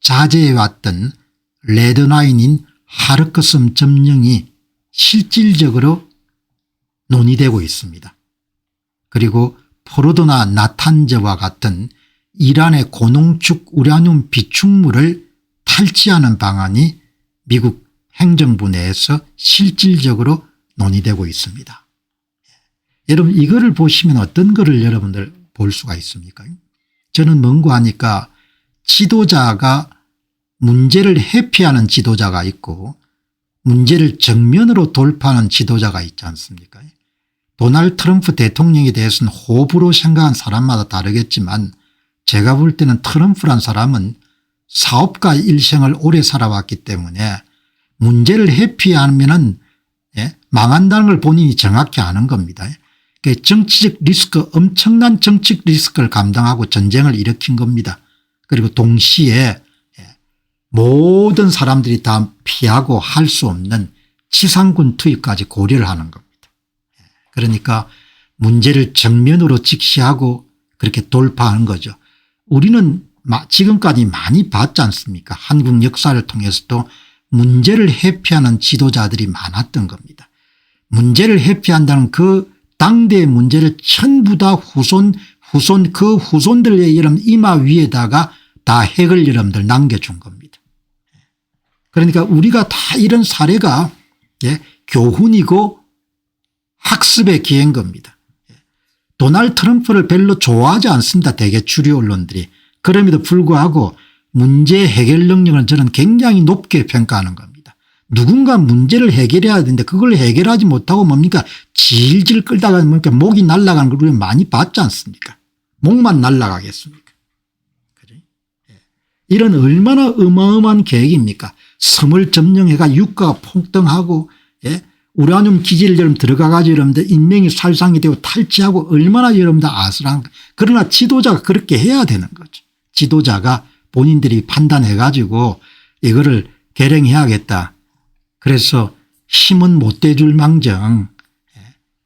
자제해왔던 레드라인인 하르크섬 점령이 실질적으로 논의되고 있습니다. 그리고 포르도나 나탄즈와 같은 이란의 고농축 우라늄 비축물을 탈취하는 방안이 미국 행정부 내에서 실질적으로 논의되고 있습니다. 여러분 이거를 보시면 어떤 거를 여러분들 볼 수가 있습니까? 저는 뭔가 하니까 지도자가 문제를 회피하는 지도자가 있고 문제를 정면으로 돌파하는 지도자가 있지 않습니까? 도널드 트럼프 대통령에 대해서는 호불호 생각한 사람마다 다르겠지만 제가 볼 때는 트럼프란 사람은 사업가 일생을 오래 살아왔기 때문에 문제를 회피하면은 망한다는 걸 본인이 정확히 아는 겁니다. 정치적 리스크 엄청난 정치적 리스크를 감당하고 전쟁을 일으킨 겁니다. 그리고 동시에 모든 사람들이 다 피하고 할 수 없는 지상군 투입까지 고려를 하는 겁니다. 그러니까 문제를 정면으로 직시하고 그렇게 돌파하는 거죠. 우리는 지금까지 많이 봤지 않습니까? 한국 역사를 통해서도 문제를 회피하는 지도자들이 많았던 겁니다. 문제를 회피한다는 그 당대의 문제를 전부 다 그 후손들의 여러분 이마 위에다가 다 핵을 여러분들 남겨준 겁니다. 그러니까 우리가 다 이런 사례가 교훈이고 학습의 기회인 겁니다. 도널드 트럼프를 별로 좋아하지 않습니다. 대개 주류 언론들이. 그럼에도 불구하고 문제 해결 능력을 저는 굉장히 높게 평가하는 겁니다. 누군가 문제를 해결해야 되는데 그걸 해결하지 못하고 뭡니까 질질 끌다가 뭡니까 목이 날아가는 걸 우리가 많이 봤지 않습니까? 목만 날아가겠습니까? 이런 얼마나 어마어마한 계획입니까? 섬을 점령해가 유가가 폭등하고 우라늄 기지를 여러분 들어가 가지고 여러분들 인명이 살상이 되고 탈취하고 얼마나 여러분들 아슬한 그러나 지도자가 그렇게 해야 되는 거죠. 지도자가 본인들이 판단해 가지고 이거를 결행해야겠다. 그래서 힘은 못 대줄 망정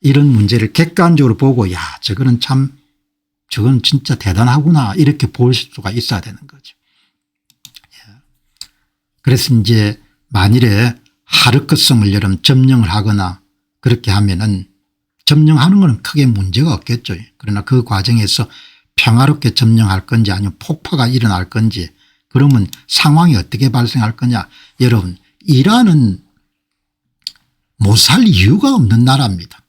이런 문제를 객관적으로 보고 야 저거는 참 저건 진짜 대단하구나 이렇게 볼 수가 있어야 되는 거죠. 그래서 이제 만일에 하르크섬을 여러분 점령을 하거나 그렇게 하면은 점령하는 것은 크게 문제가 없겠죠. 그러나 그 과정에서 평화롭게 점령할 건지 아니면 폭파가 일어날 건지 그러면 상황이 어떻게 발생할 거냐. 여러분 이란은 못 살 이유가 없는 나라입니다.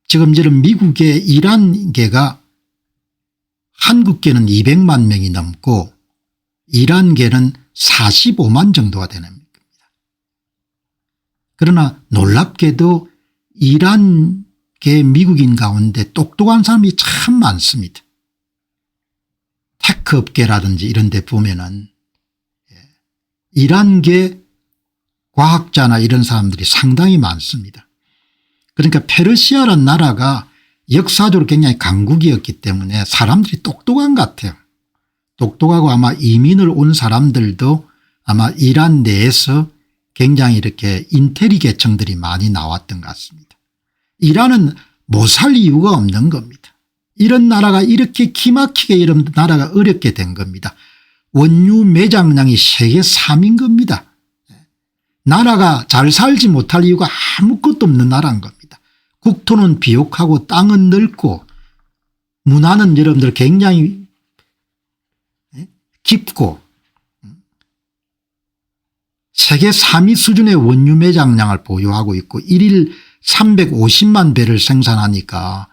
지금 저런 미국의 이란계가 한국계는 200만 명이 넘고 이란계는 45만 정도가 되는 겁니다. 그러나 놀랍게도 이란계 미국인 가운데 똑똑한 사람이 참 많습니다. 테크 업계라든지 이런 데 보면은 이란계 과학자나 이런 사람들이 상당히 많습니다. 그러니까 페르시아라는 나라가 역사적으로 굉장히 강국이었기 때문에 사람들이 똑똑한 것 같아요. 똑똑하고 아마 이민을 온 사람들도 아마 이란 내에서 굉장히 이렇게 인테리 계층들이 많이 나왔던 것 같습니다. 이란은 못 살 이유가 없는 겁니다. 이런 나라가 이렇게 기막히게 이런 나라가 어렵게 된 겁니다. 원유 매장량이 세계 3위인 겁니다. 나라가 잘 살지 못할 이유가 아무것도 없는 나라인 겁니다. 국토는 비옥하고 땅은 넓고 문화는 여러분들 굉장히 깊고 세계 3위 수준의 원유 매장량을 보유하고 있고 1일 350만 배를 생산하니까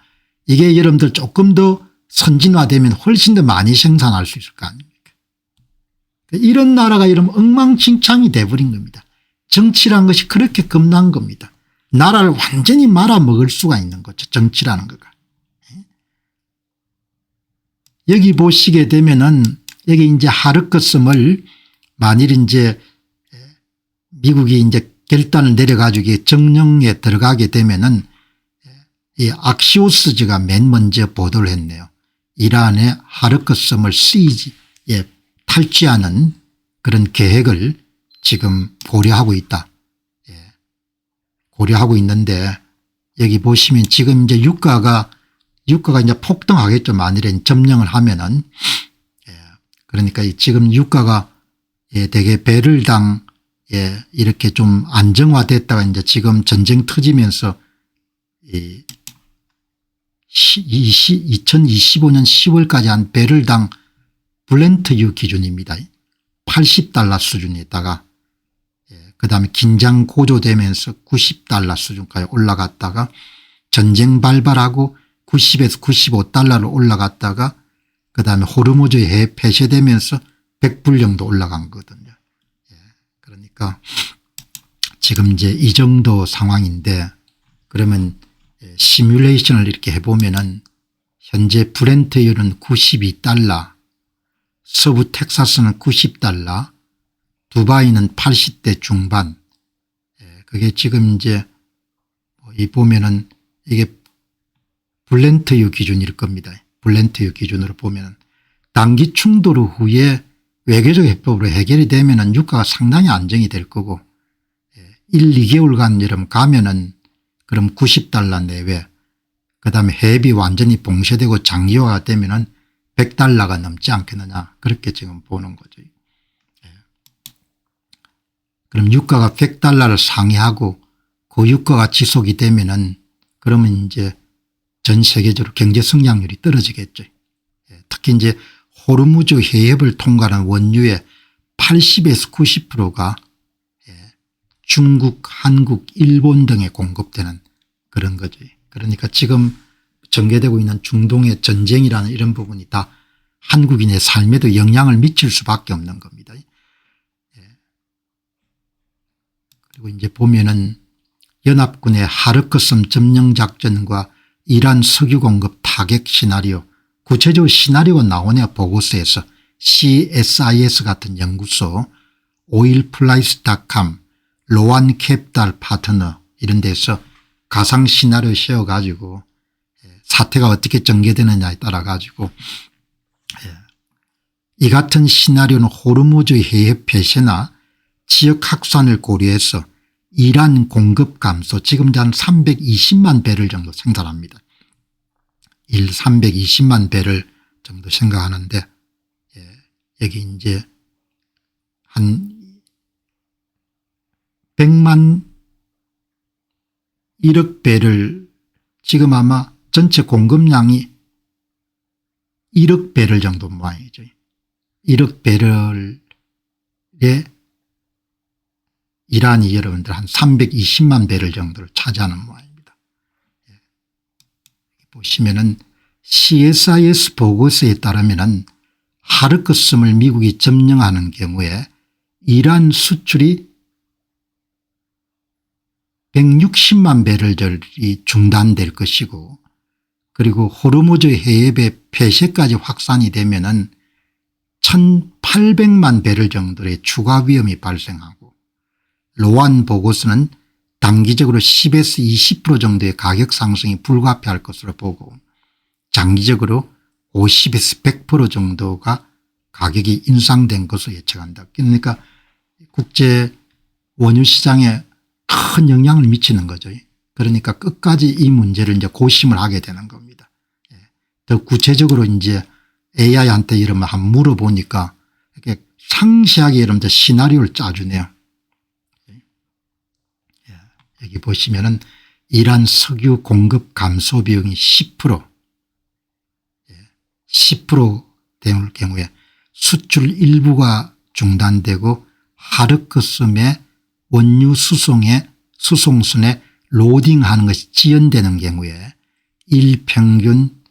이게 여러분들 조금 더 선진화되면 훨씬 더 많이 생산할 수 있을 거 아닙니까? 이런 나라가 이러면 엉망진창이 돼버린 겁니다. 정치라는 것이 그렇게 겁난 겁니다. 나라를 완전히 말아먹을 수가 있는 거죠. 정치라는 거가. 여기 보시게 되면은 여기 이제 하르크섬을 만일 이제 미국이 이제 결단을 내려가지고 정령에 들어가게 되면은 이 악시오스즈가 맨 먼저 보도를 했네요. 이란의 하르크섬을 탈취하는 그런 계획을 지금 고려하고 있다. 고려하고 있는데 여기 보시면 지금 이제 유가가 이제 폭등하겠죠. 만일에 점령을 하면은. 그러니까 지금 유가가 대개 배럴당 이렇게 좀 안정화됐다가 이제 지금 전쟁 터지면서 2025년 10월까지 한 배럴당 블렌트유 기준입니다. 80달러 수준에다가 그다음에 긴장 고조되면서 90달러 수준까지 올라갔다가 전쟁 발발하고 90에서 95달러로 올라갔다가 그다음에 호르무즈 해협 폐쇄되면서 100불 정도 올라간 거거든요. 그러니까 지금 이제 이 정도 상황인데 그러면 시뮬레이션을 이렇게 해보면은 현재 브렌트율은 92달러, 서부 텍사스는 90달러, 두바이는 80대 중반. 그게 지금 이제 이 보면은 이게 블렌트유 기준일 겁니다. 블렌트유 기준으로 보면은 단기 충돌 후에 외교적 해법으로 해결이 되면은 유가가 상당히 안정이 될 거고 1, 2개월간 여러분 가면은 그럼 90달러 내외 그다음에 해협이 완전히 봉쇄되고 장기화가 되면은 100달러가 넘지 않겠느냐 그렇게 지금 보는 거죠. 그럼 유가가 100달러를 상회하고 그 유가가 지속이 되면은 그러면 이제 전 세계적으로 경제 성장률이 떨어지겠죠. 특히 이제 호르무즈 해협을 통과하는 원유의 80에서 90%가 중국, 한국, 일본 등에 공급되는 그런 거죠. 그러니까 지금 전개되고 있는 중동의 전쟁이라는 이런 부분이 다 한국인의 삶에도 영향을 미칠 수밖에 없는 겁니다. 그리고 이제 보면은 연합군의 하르크섬 점령 작전과 이란 석유 공급 타격 시나리오 구체적으로 시나리오가 나오네요. 보고서에서 CSIS 같은 연구소 오일플라이스.com 로안 캡탈 파트너 이런 데서 가상 시나리오 씌워가지고 사태가 어떻게 전개되느냐에 따라 가지고 이 같은 시나리오는 호르무즈 해협 폐쇄나 지역 확산을 고려해서 이란 공급 감소 지금 한 320만 배럴 정도 생산합니다. 320만 배럴 정도 생각하는데 여기 이제 한 100만 1억 배를 지금 아마 전체 공급량이 1억 배럴 정도 모양이죠. 1억 배럴에 이란이 여러분들 한 320만 배럴 정도를 차지하는 모양입니다. 보시면은 CSIS 보고서에 따르면은 하르크섬을 미국이 점령하는 경우에 이란 수출이 160만 배럴이 중단될 것이고 그리고 호르무즈 해협의 폐쇄까지 확산이 되면은 1800만 배럴 정도의 추가 위험이 발생하고 로안 보고서는 단기적으로 10에서 20% 정도의 가격 상승이 불가피할 것으로 보고 장기적으로 50에서 100% 정도가 가격이 인상된 것으로 예측한다. 그러니까 국제 원유 시장에 큰 영향을 미치는 거죠. 그러니까 끝까지 이 문제를 이제 고심을 하게 되는 겁니다. 더 구체적으로 이제 AI한테 여러분 한번 물어보니까 이렇게 상세하게 여러분들 시나리오를 짜주네요. 여기 보시면은 이란 석유 공급 감소 비용이 10% 될 경우에 수출 일부가 중단되고 하르크섬의 원유 수송선에 로딩하는 것이 지연되는 경우에 일평균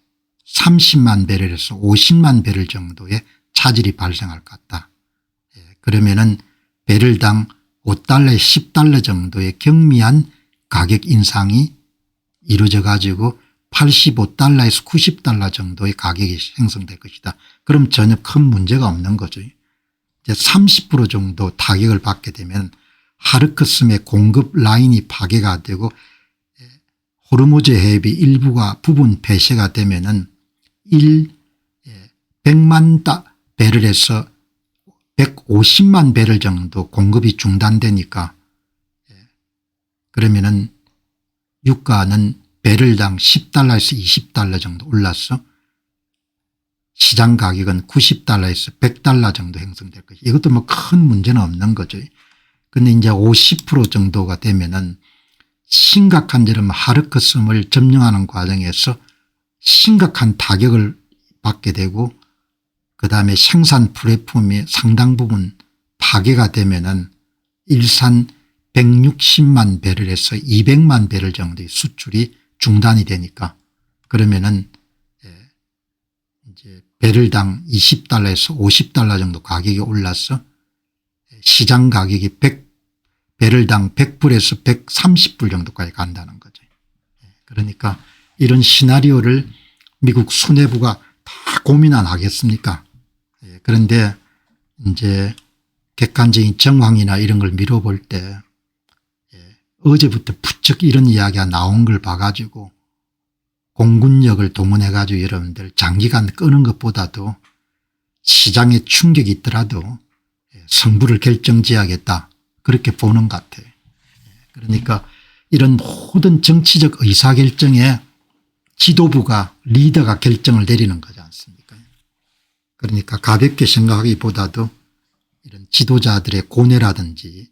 30만 배럴에서 50만 배럴 정도의 차질이 발생할 것 같다. 그러면은 배럴당 5달러에 10달러 정도의 경미한 가격 인상이 이루어져 가지고 85달러에서 90달러 정도의 가격이 형성될 것이다. 그럼 전혀 큰 문제가 없는 거죠. 이제 30% 정도 타격을 받게 되면 하르크섬의 공급 라인이 파괴가 되고 호르무즈 해협이 일부가 부분 폐쇄가 되면은 100만 배럴에서 150만 배럴 정도 공급이 중단되니까 그러면은 유가는 배럴당 10달러에서 20달러 정도 올라서 시장 가격은 90달러에서 100달러 정도 형성될 것이 이것도 뭐 큰 문제는 없는 거죠. 그런데 이제 50% 정도가 되면은 심각한 점은 하르크섬을 점령하는 과정에서 심각한 타격을 받게 되고 그다음에 생산 플랫폼이 상당 부분 파괴가 되면은 일산 160만 배럴에서 200만 배럴 정도의 수출이 중단이 되니까 그러면은 이제 배럴당 20달러에서 50달러 정도 가격이 올라서 시장 가격이 배럴당 100불에서 130불 정도까지 간다는 거죠. 그러니까 이런 시나리오를 미국 수뇌부가 다 고민 안 하겠습니까? 그런데 이제 객관적인 정황이나 이런 걸 미뤄볼 때 어제부터 부쩍 이런 이야기가 나온 걸 봐가지고 공군력을 동원해 가지고 여러분들 장기간 끄는 것보다도 시장에 충격이 있더라도 승부를 결정지어야겠다 그렇게 보는 것 같아요. 그러니까 이런 모든 정치적 의사결정에 지도부가 리더가 결정을 내리는 거지 않습니까? 그러니까 가볍게 생각하기보다도 이런 지도자들의 고뇌라든지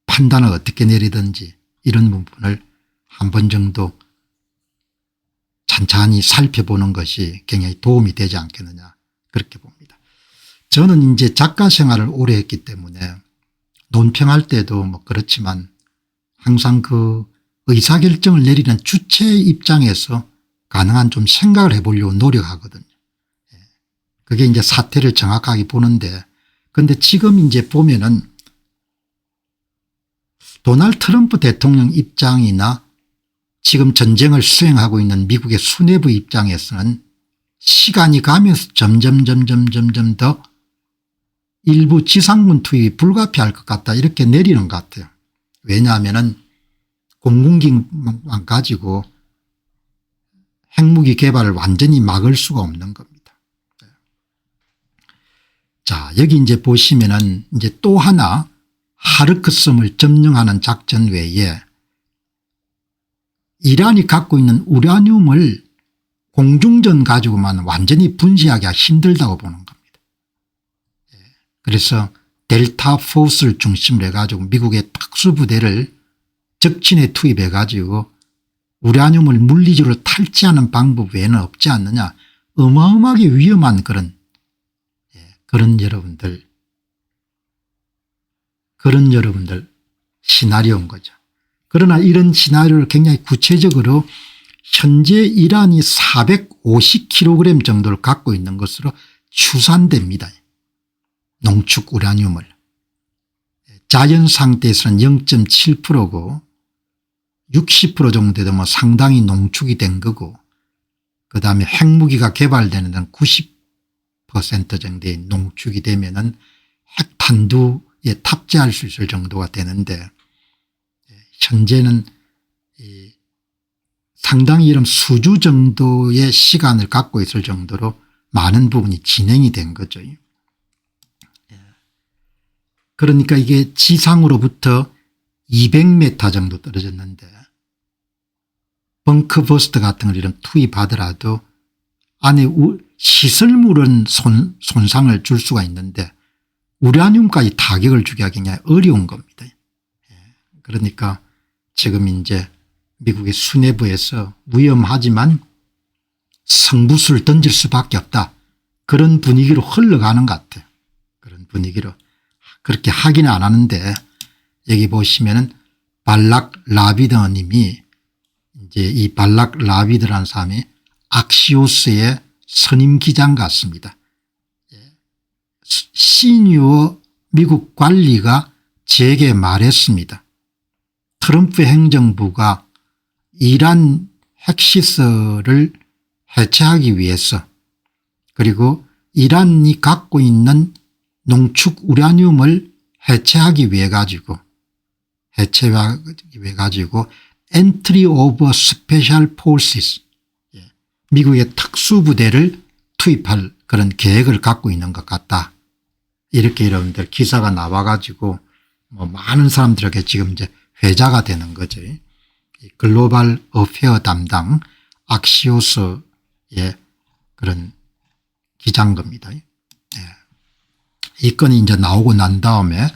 판단을 어떻게 내리든지 이런 부분을 한 번 정도 찬찬히 살펴보는 것이 굉장히 도움이 되지 않겠느냐 그렇게 봅니다. 저는 이제 작가 생활을 오래 했기 때문에 논평할 때도 뭐 그렇지만 항상 그 의사결정을 내리는 주체의 입장에서 가능한 좀 생각을 해보려고 노력하거든요. 그게 이제 사태를 정확하게 보는데 그런데 지금 이제 보면은 도널드 트럼프 대통령 입장이나 지금 전쟁을 수행하고 있는 미국의 수뇌부 입장에서는 시간이 가면서 점점 더 일부 지상군 투입이 불가피할 것 같다 이렇게 내리는 것 같아요. 왜냐하면은 공군기만 가지고 핵무기 개발을 완전히 막을 수가 없는 겁니다. 자, 여기 이제 보시면은 이제 또 하나 하르크섬을 점령하는 작전 외에 이란이 갖고 있는 우라늄을 공중전 가지고만 완전히 분쇄하기가 힘들다고 보는 겁니다. 그래서 델타 포스를 중심으로 해가지고 미국의 특수부대를 적진에 투입해 가지고 우라늄을 물리적으로 탈취하는 방법 외에는 없지 않느냐 어마어마하게 위험한 그런 여러분들 시나리오인 거죠. 그러나 이런 시나리오를 굉장히 구체적으로 현재 이란이 450kg 정도를 갖고 있는 것으로 추산됩니다. 농축 우라늄을. 자연 상태에서는 0.7%고 60% 정도 되면 상당히 농축이 된 거고 그다음에 핵무기가 개발되는 데는 90% 정도의 농축이 되면은 핵탄두에 탑재할 수 있을 정도가 되는데 현재는 상당히 이런 수주 정도의 시간을 갖고 있을 정도로 많은 부분이 진행이 된 거죠. 그러니까 이게 지상으로부터 200m 정도 떨어졌는데 벙커버스터 같은 걸 이런 투입하더라도 안에 시설물은 손상을 줄 수가 있는데 우라늄까지 타격을 주기가 굉장히 어려운 겁니다. 그러니까 지금 이제 미국의 수뇌부에서 위험하지만 성부수를 던질 수밖에 없다. 그런 분위기로 흘러가는 것 같아요. 그런 분위기로. 그렇게 하기는 안 하는데 여기 보시면은 발락 라비더 님이 이제 이 발락 라비드라는 사람이 악시오스의 선임 기장 같습니다. 시니어 미국 관리가 제게 말했습니다. 트럼프 행정부가 이란 핵시설을 해체하기 위해서 그리고 이란이 갖고 있는 농축 우라늄을 해체하기 위해 가지고 Entry of Special Forces 미국의 특수부대를 투입할 그런 계획을 갖고 있는 것 같다. 이렇게 여러분들 기사가 나와 가지고 뭐 많은 사람들에게 지금 이제 회자가 되는 거죠. 글로벌 어페어 담당 악시오스의 그런 기자인 겁니다. 이 건이 이제 나오고 난 다음에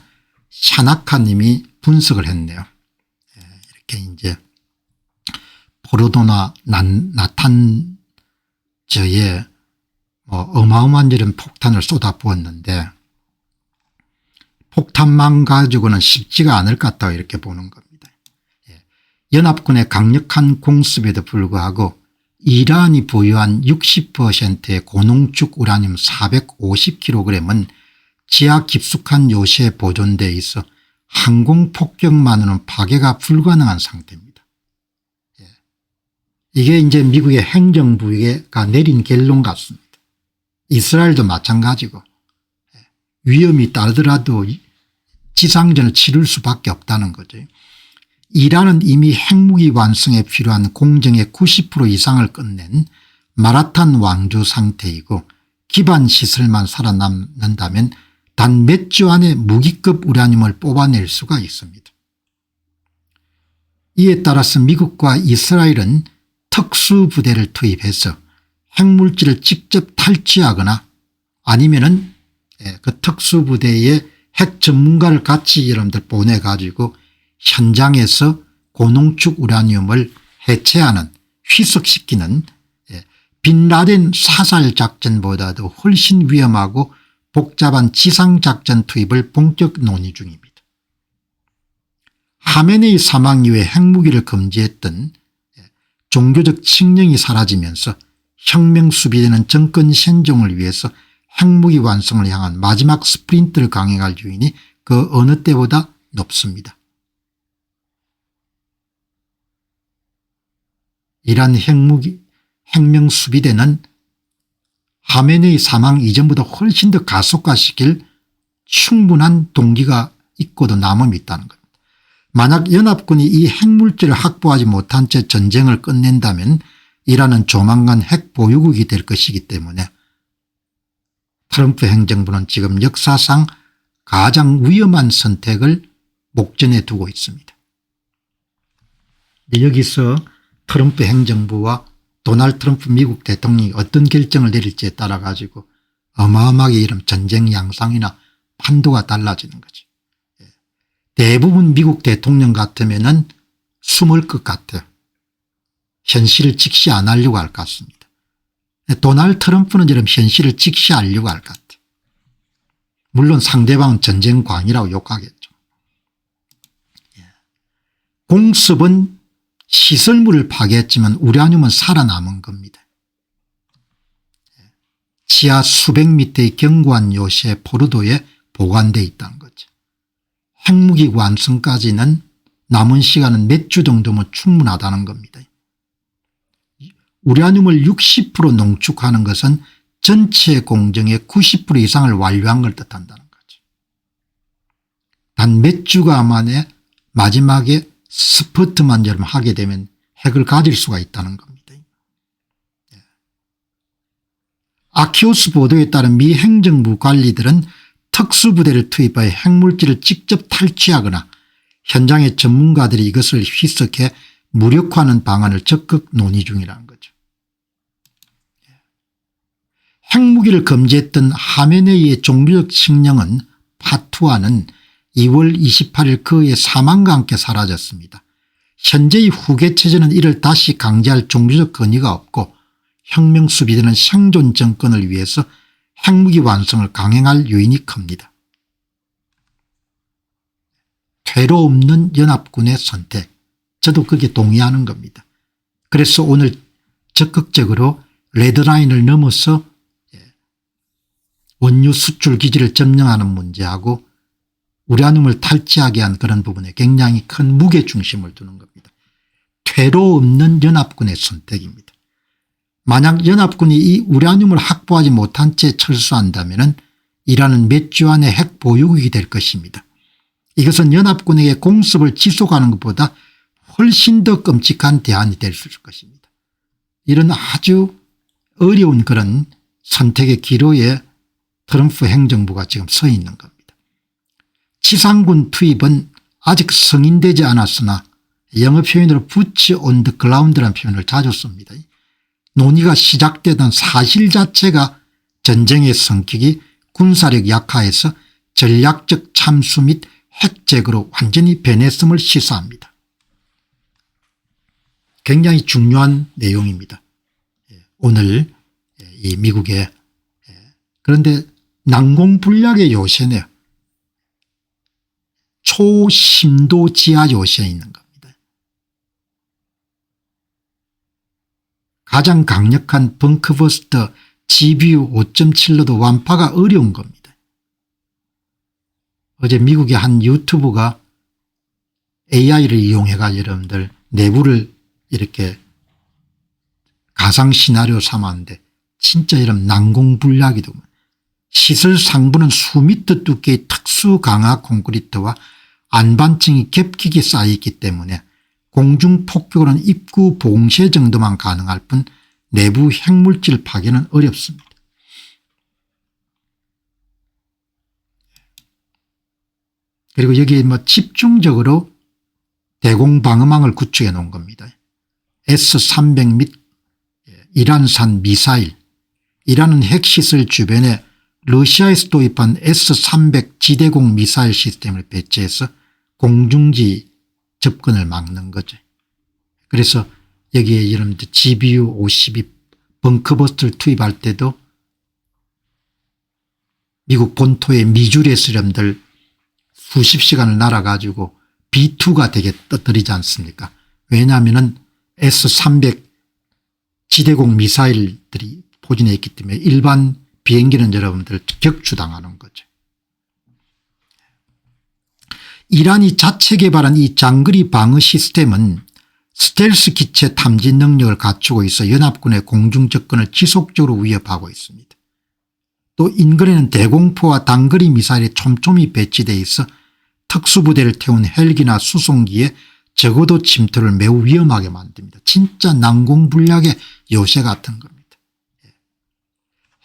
샤나카 님이 분석을 했네요. 이렇게 이제 포르도나 나탄 저에 어마어마한 이런 폭탄을 쏟아부었는데 폭탄만 가지고는 쉽지가 않을 것 같다고 이렇게 보는 겁니다. 연합군의 강력한 공습에도 불구하고 이란이 보유한 60%의 고농축 우라늄 450kg은 지하 깊숙한 요새에 보존되어 있어 항공폭격만으로는 파괴가 불가능한 상태입니다. 이게 이제 미국의 행정부가 내린 결론 같습니다. 이스라엘도 마찬가지고 위험이 따르더라도 지상전을 치를 수밖에 없다는 거죠. 이란은 이미 핵무기 완성에 필요한 공정의 90% 이상을 끝낸 마라탄 왕조 상태이고 기반 시설만 살아남는다면 단 몇 주 안에 무기급 우라늄을 뽑아낼 수가 있습니다. 이에 따라서 미국과 이스라엘은 특수부대를 투입해서 핵물질을 직접 탈취하거나 아니면은 그 특수부대의 핵 전문가를 같이 여러분들 보내가지고 현장에서 고농축 우라늄을 해체하는 희석시키는 빈라덴 사살작전보다도 훨씬 위험하고 복잡한 지상작전 투입을 본격 논의 중입니다. 하메네이 사망 이후에 핵무기를 금지했던 종교적 칙령이 사라지면서 혁명수비되는 정권 현종을 위해서 핵무기 완성을 향한 마지막 스프린트를 강행할 요인이 그 어느 때보다 높습니다. 이란 혁명수비대는 하메네이 사망 이전보다 훨씬 더 가속화시킬 충분한 동기가 있고도 남음이 있다는 겁니다. 만약 연합군이 이 핵물질을 확보하지 못한 채 전쟁을 끝낸다면 이란은 조만간 핵보유국이 될 것이기 때문에 트럼프 행정부는 지금 역사상 가장 위험한 선택을 목전에 두고 있습니다. 여기서 트럼프 행정부와 도널드 트럼프 미국 대통령이 어떤 결정을 내릴지에 따라 가지고 어마어마하게 이런 전쟁 양상이나 판도가 달라지는 거죠. 대부분 미국 대통령 같으면은 숨을 것 같아요. 현실을 직시 안 하려고 할 것 같습니다. 도널드 트럼프는 이런 현실을 직시하려고 할 것 같아요. 물론 상대방은 전쟁광이라고 욕하겠죠. 공습은 시설물을 파괴했지만 우라늄은 살아남은 겁니다. 지하 수백 미터의 견고한 요새 포르도에 보관되어 있다는 거죠. 핵무기 완성까지는 남은 시간은 몇 주 정도면 충분하다는 겁니다. 우라늄을 60% 농축하는 것은 전체 공정의 90% 이상을 완료한 걸 뜻한다는 거죠. 단 몇 주가 만에 마지막에 스퍼트만 여러분 하게 되면 핵을 가질 수가 있다는 겁니다. 아키오스 보도에 따른 미 행정부 관리들은 특수부대를 투입하여 핵물질을 직접 탈취하거나 현장의 전문가들이 이것을 희석해 무력화하는 방안을 적극 논의 중이라는 거죠. 핵무기를 금지했던 하메네이의 종교적 칙령은 파투아는 2월 28일 그의 사망과 함께 사라졌습니다. 현재의 후계체제는 이를 다시 강제할 종교적 권위가 없고 혁명수비대는 생존 정권을 위해서 핵무기 완성을 강행할 요인이 큽니다. 퇴로 없는 연합군의 선택, 저도 그게 동의하는 겁니다. 그래서 오늘 적극적으로 레드라인을 넘어서 원유 수출 기지를 점령하는 문제하고 우라늄을 탈취하게 한 그런 부분에 굉장히 큰 무게중심을 두는 겁니다. 퇴로 없는 연합군의 선택입니다. 만약 연합군이 이 우라늄을 확보하지 못한 채 철수한다면 이란은 몇 주 안에 핵 보유국이 될 것입니다. 이것은 연합군에게 공습을 지속하는 것보다 훨씬 더 끔찍한 대안이 될 수 있을 것입니다. 이런 아주 어려운 그런 선택의 기로에 트럼프 행정부가 지금 서 있는 겁니다. 지상군 투입은 아직 승인되지 않았으나 영어 표현으로 boots on the ground라는 표현을 자주 씁니다. 논의가 시작되던 사실 자체가 전쟁의 성격이 군사력 약화에서 전략적 참수 및 핵제거로 완전히 변했음을 시사합니다. 굉장히 중요한 내용입니다. 오늘 이 미국의. 그런데 난공불락의 요새네요. 초심도 지하 요새에 있는 겁니다. 가장 강력한 벙커버스터 GBU 5.7로도 완파가 어려운 겁니다. 어제 미국의 한 유튜브가 AI를 이용해가 여러분들 내부를 이렇게 가상 시나리오 삼았는데 진짜 여러분 난공불락이더만. 시설 상부는 수미터 두께의 특수 강화 콘크리트와 안반층이 겹겹이 쌓여있기 때문에 공중 폭격으로는 입구 봉쇄 정도만 가능할 뿐 내부 핵물질 파괴는 어렵습니다. 그리고 여기에 뭐 집중적으로 대공방어망을 구축해 놓은 겁니다. S-300 및 이란산 미사일, 이란은 핵시설 주변에 러시아에서 도입한 S-300 지대공 미사일 시스템을 배치해서 공중지 접근을 막는 거죠. 그래서 여기에 여러분들 GBU-52 벙커버스터를 투입할 때도 미국 본토의 미주리에서 여러분들 수십 시간을 날아가지고 B2가 되게 떠들이지 않습니까? 왜냐하면 S-300 지대공 미사일들이 포진해 있기 때문에 일반 비행기는 여러분들 격추당하는 거죠. 이란이 자체 개발한 이 장거리 방어 시스템은 스텔스 기체 탐지 능력을 갖추고 있어 연합군의 공중 접근을 지속적으로 위협하고 있습니다. 또 인근에는 대공포와 단거리 미사일이 촘촘히 배치되어 있어 특수부대를 태운 헬기나 수송기에 적어도 침투를 매우 위험하게 만듭니다. 진짜 난공불락의 요새 같은 겁니다.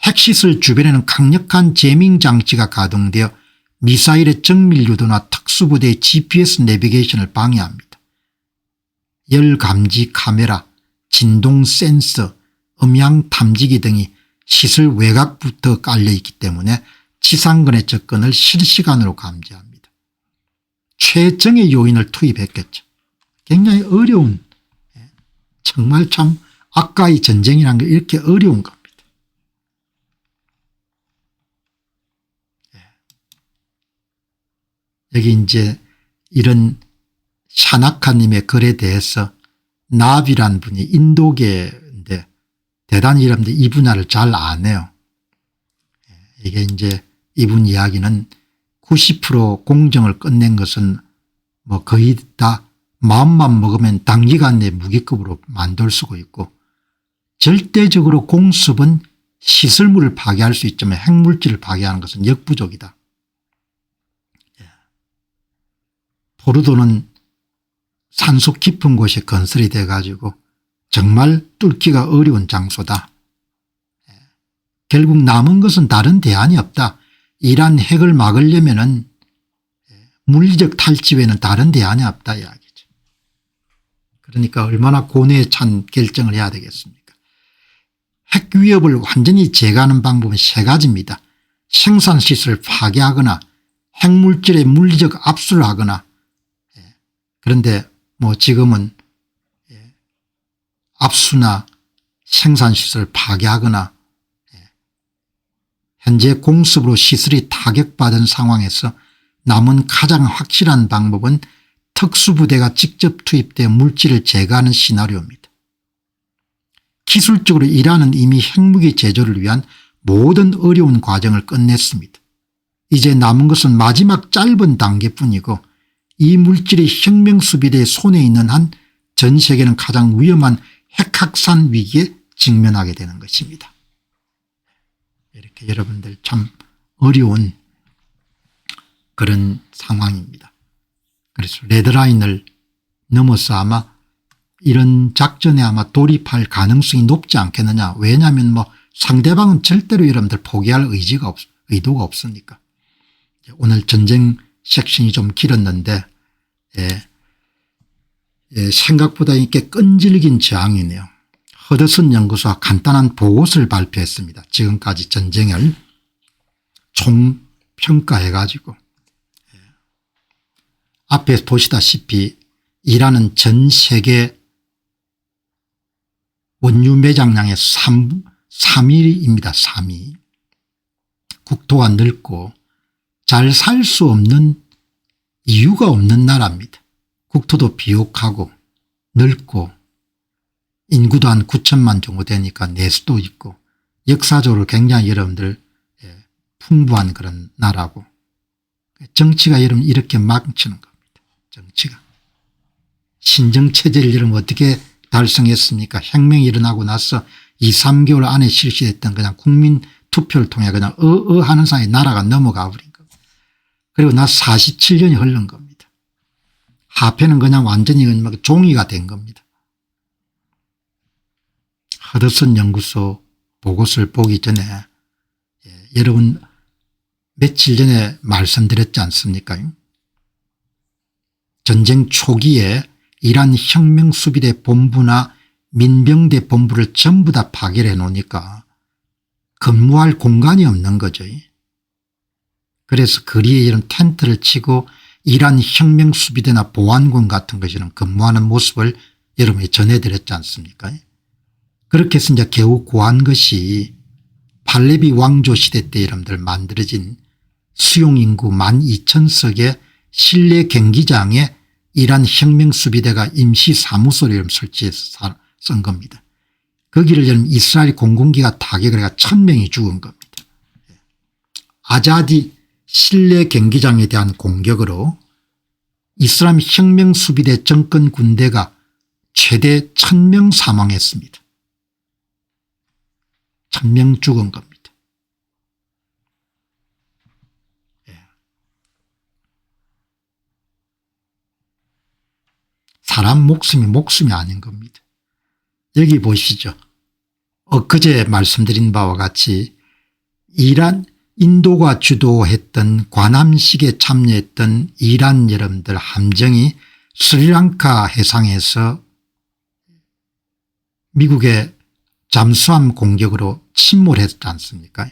핵시설 주변에는 강력한 제밍 장치가 가동되어 미사일의 정밀 유도나 특수부대의 GPS 내비게이션을 방해합니다. 열감지 카메라, 진동 센서, 음향 탐지기 등이 시설 외곽부터 깔려있기 때문에 지상근의 접근을 실시간으로 감지합니다. 최정의 요인을 투입했겠죠. 굉장히 어려운, 정말 참 아까의 전쟁이라는 게 이렇게 어려운 겁니다. 여기 이제 이런 샤나카님의 글에 대해서 나비란 분이 인도계인데 대단히 여러분들 이 분야를 잘 아네요. 이게 이제 이분 이야기는 90% 공정을 끝낸 것은 뭐 거의 다 마음만 먹으면 단기간 내 무기급으로 만들 수가 있고 절대적으로 공습은 시설물을 파괴할 수 있지만 핵물질을 파괴하는 것은 역부족이다. 포르도는 산소 깊은 곳에 건설이 돼 가지고 정말 뚫기가 어려운 장소다. 결국 남은 것은 다른 대안이 없다. 이란 핵을 막으려면은 물리적 탈취 외에는 다른 대안이 없다 이야기죠. 그러니까 얼마나 고뇌에 찬 결정을 해야 되겠습니까? 핵 위협을 완전히 제거하는 방법은 세 가지입니다. 생산시설을 파괴하거나 핵물질의 물리적 압수를 하거나 그런데 뭐 지금은 압수나 생산시설을 파괴하거나 현재 공습으로 시설이 타격받은 상황에서 남은 가장 확실한 방법은 특수부대가 직접 투입돼 물질을 제거하는 시나리오입니다. 기술적으로 이란은 이미 핵무기 제조를 위한 모든 어려운 과정을 끝냈습니다. 이제 남은 것은 마지막 짧은 단계뿐이고 이 물질이 혁명수비대의 손에 있는 한 전 세계는 가장 위험한 핵확산 위기에 직면하게 되는 것입니다. 이렇게 여러분들 참 어려운 그런 상황입니다. 그래서 레드라인을 넘어서 아마 이런 작전에 아마 돌입할 가능성이 높지 않겠느냐. 왜냐하면 뭐 상대방은 절대로 여러분들 포기할 의도가 없으니까. 오늘 전쟁 섹션이 좀 길었는데 생각보다 이렇게 끈질긴 저항이네요. 허드슨 연구소가 간단한 보고서를 발표했습니다. 지금까지 전쟁을 총평가해 가지고 앞에 보시다시피 이란은 전 세계 원유 매장량의 3위입니다. 3위. 국토가 넓고 잘 살 수 없는 이유가 없는 나라입니다. 국토도 비옥하고 넓고 인구도 한 9천만 정도 되니까 내수도 있고 역사적으로 굉장히 여러분들 풍부한 그런 나라고 정치가 여러분 이렇게 망치는 겁니다. 정치가. 신정체제를 여러분 어떻게 달성했습니까? 혁명이 일어나고 나서 2, 3개월 안에 실시됐던 그냥 국민 투표를 통해 그냥 하는 사이에 나라가 넘어가 버린 겁니다. 그리고 나서 47년이 흐른 겁니다. 화폐는 그냥 완전히 종이가 된 겁니다. 허드슨 연구소 보고서를 보기 전에 여러분 며칠 전에 말씀드렸지 않습니까? 전쟁 초기에 이란 혁명수비대 본부나 민병대 본부를 전부 다 파괴를 해놓으니까 근무할 공간이 없는 거죠. 그래서 거리에 이런 텐트를 치고 이란 혁명수비대나 보안군 같은 것이랑 근무하는 모습을 여러분이 전해드렸지 않습니까? 그렇게 해서 이제 겨우 구한 것이 팔레비 왕조 시대 때 여러분들 만들어진 수용인구 12,000석의 실내 경기장에 이란 혁명수비대가 임시 사무소를 설치해서 쓴 겁니다. 거기를 여러분 이스라엘 공군기가 타격을 해가 1,000명이 죽은 겁니다. 아자디 실내 경기장에 대한 공격으로 이스라엘 혁명수비대 정권 군대가 최대 1,000명 사망했습니다. 1,000명 죽은 겁니다. 사람 목숨이 아닌 겁니다. 여기 보시죠. 엊그제 말씀드린 바와 같이 인도가 주도했던 관함식에 참여했던 이란 여러분들 함정이 스리랑카 해상에서 미국의 잠수함 공격으로 침몰했지 않습니까?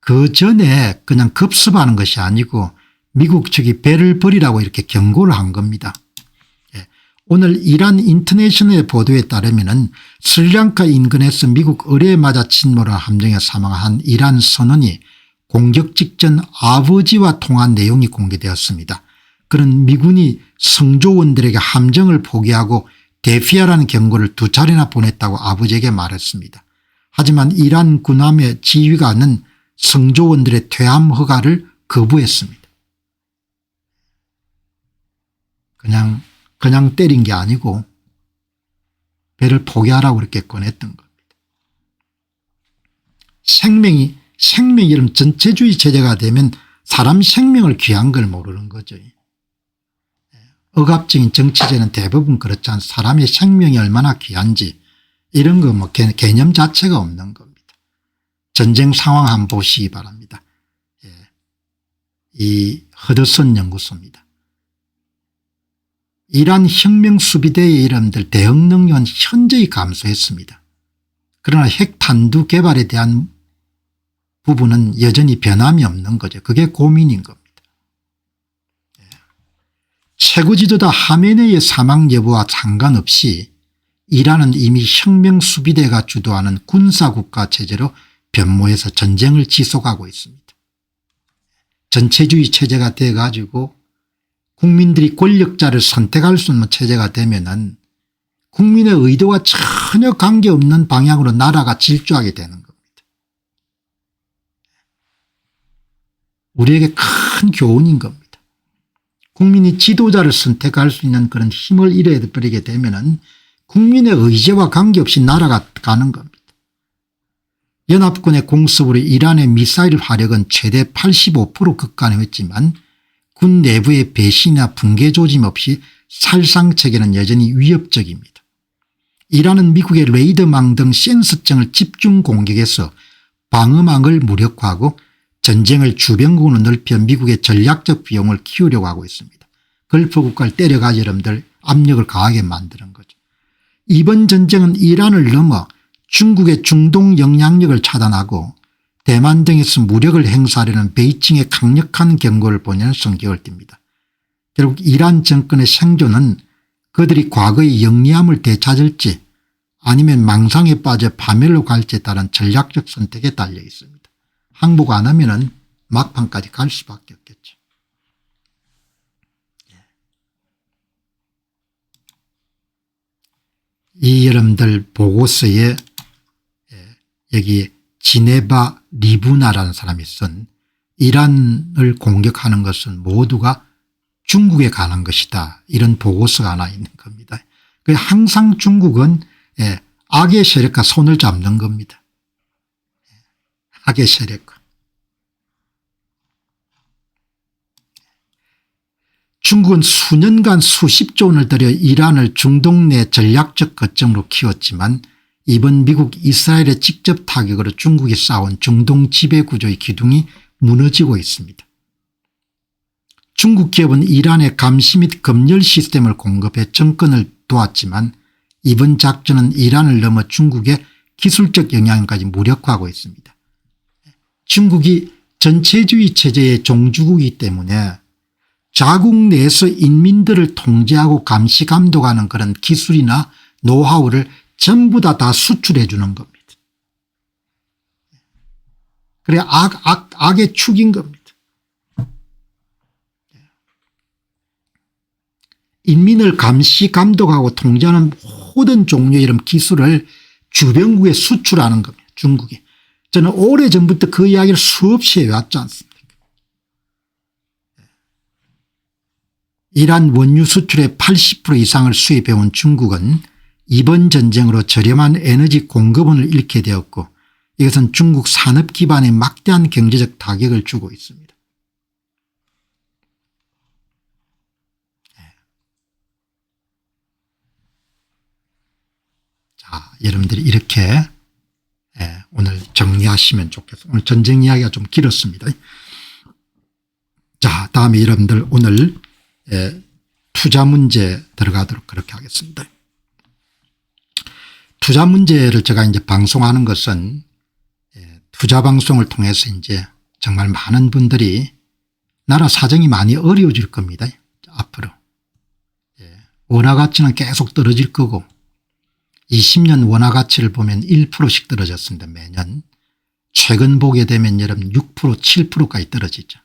그 전에 그냥 급습하는 것이 아니고 미국 측이 배를 버리라고 이렇게 경고를 한 겁니다. 오늘 이란 인터내셔널의 보도에 따르면 스리랑카 인근에서 미국 의뢰에 맞아 침몰한 함정에 사망한 이란 선원이 공격 직전 아버지와 통한 내용이 공개되었습니다. 그런 미군이 성조원들에게 함정을 포기하고 대피하라는 경고를 2차례나 보냈다고 아버지에게 말했습니다. 하지만 이란 군함의 지휘관은 성조원들의 퇴함 허가를 거부했습니다. 그냥 때린 게 아니고 배를 포기하라고 그렇게 꺼냈던 겁니다. 생명이 이런 전체주의 체제가 되면 사람 생명을 귀한 걸 모르는 거죠. 억압적인 정치제는 대부분 그렇지 않습니까? 사람의 생명이 얼마나 귀한지 이런 거 뭐 개념 자체가 없는 겁니다. 전쟁 상황 한번 보시기 바랍니다. 이 허드슨 연구소입니다. 이란 혁명수비대의 여러분들 대응 능력은 현저히 감소했습니다. 그러나 핵탄두 개발에 대한 부분은 여전히 변함이 없는 거죠. 그게 고민인 겁니다. 최고 지도자 하메네이의 사망 여부와 상관없이 이란은 이미 혁명수비대가 주도하는 군사국가 체제로 변모해서 전쟁을 지속하고 있습니다. 전체주의 체제가 돼 가지고 국민들이 권력자를 선택할 수 있는 체제가 되면은 국민의 의도와 전혀 관계없는 방향으로 나라가 질주하게 되는 겁니다. 우리에게 큰 교훈인 겁니다. 국민이 지도자를 선택할 수 있는 그런 힘을 잃어버리게 되면은 국민의 의지와 관계없이 나라가 가는 겁니다. 연합군의 공습으로 이란의 미사일 화력은 최대 85% 급감했지만 군 내부의 배신이나 붕괴 조짐 없이 살상체계는 여전히 위협적입니다. 이란은 미국의 레이더망 등 센서층을 집중 공격해서 방어망을 무력화하고 전쟁을 주변국으로 넓혀 미국의 전략적 비용을 키우려고 하고 있습니다. 걸프 국가를 때려가 여러분들 압력을 강하게 만드는 거죠. 이번 전쟁은 이란을 넘어 중국의 중동 영향력을 차단하고 대만 등에서 무력을 행사하려는 베이징의 강력한 경고를 보내는 성격을 띱니다. 결국 이란 정권의 생존은 그들이 과거의 영리함을 되찾을지 아니면 망상에 빠져 파멸로 갈지에 따른 전략적 선택에 달려 있습니다. 항복 안 하면은 막판까지 갈 수밖에 없겠죠. 이 여러분들 보고서에 여기 지네바 리브나라는 사람이 쓴 이란을 공격하는 것은 모두가 중국에 관한 것이다. 이런 보고서가 하나 있는 겁니다. 항상 중국은 악의 세력과 손을 잡는 겁니다. 악의 세력과. 중국은 수년간 수십조 원을 들여 이란을 중동 내 전략적 거점으로 키웠지만 이번 미국 이스라엘의 직접 타격으로 중국이 쌓아온 중동 지배구조의 기둥이 무너지고 있습니다. 중국 기업은 이란에 감시 및 검열 시스템을 공급해 정권을 도왔지만 이번 작전은 이란을 넘어 중국의 기술적 영향까지 무력화하고 있습니다. 중국이 전체주의 체제의 종주국이기 때문에 자국 내에서 인민들을 통제하고 감시 감독하는 그런 기술이나 노하우를 전부 다 수출해 주는 겁니다. 그래 악의 축인 겁니다. 인민을 감시 감독하고 통제하는 모든 종류의 이런 기술을 주변국에 수출하는 겁니다. 중국이. 저는 오래전부터 그 이야기를 수없이 해왔지 않습니까? 이란 원유 수출의 80% 이상을 수입해온 중국은 이번 전쟁으로 저렴한 에너지 공급원을 잃게 되었고 이것은 중국 산업 기반에 막대한 경제적 타격을 주고 있습니다. 자, 여러분들이 이렇게 오늘 정리하시면 좋겠습니다. 오늘 전쟁 이야기가 좀 길었습니다. 자, 다음에 여러분들 오늘 투자 문제 들어가도록 그렇게 하겠습니다. 투자 문제를 제가 이제 방송하는 것은 투자 방송을 통해서 이제 정말 많은 분들이 나라 사정이 많이 어려워질 겁니다. 앞으로. 원화 가치는 계속 떨어질 거고 20년 원화 가치를 보면 1%씩 떨어졌습니다. 매년. 최근 보게 되면 여러분 6% 7%까지 떨어지죠.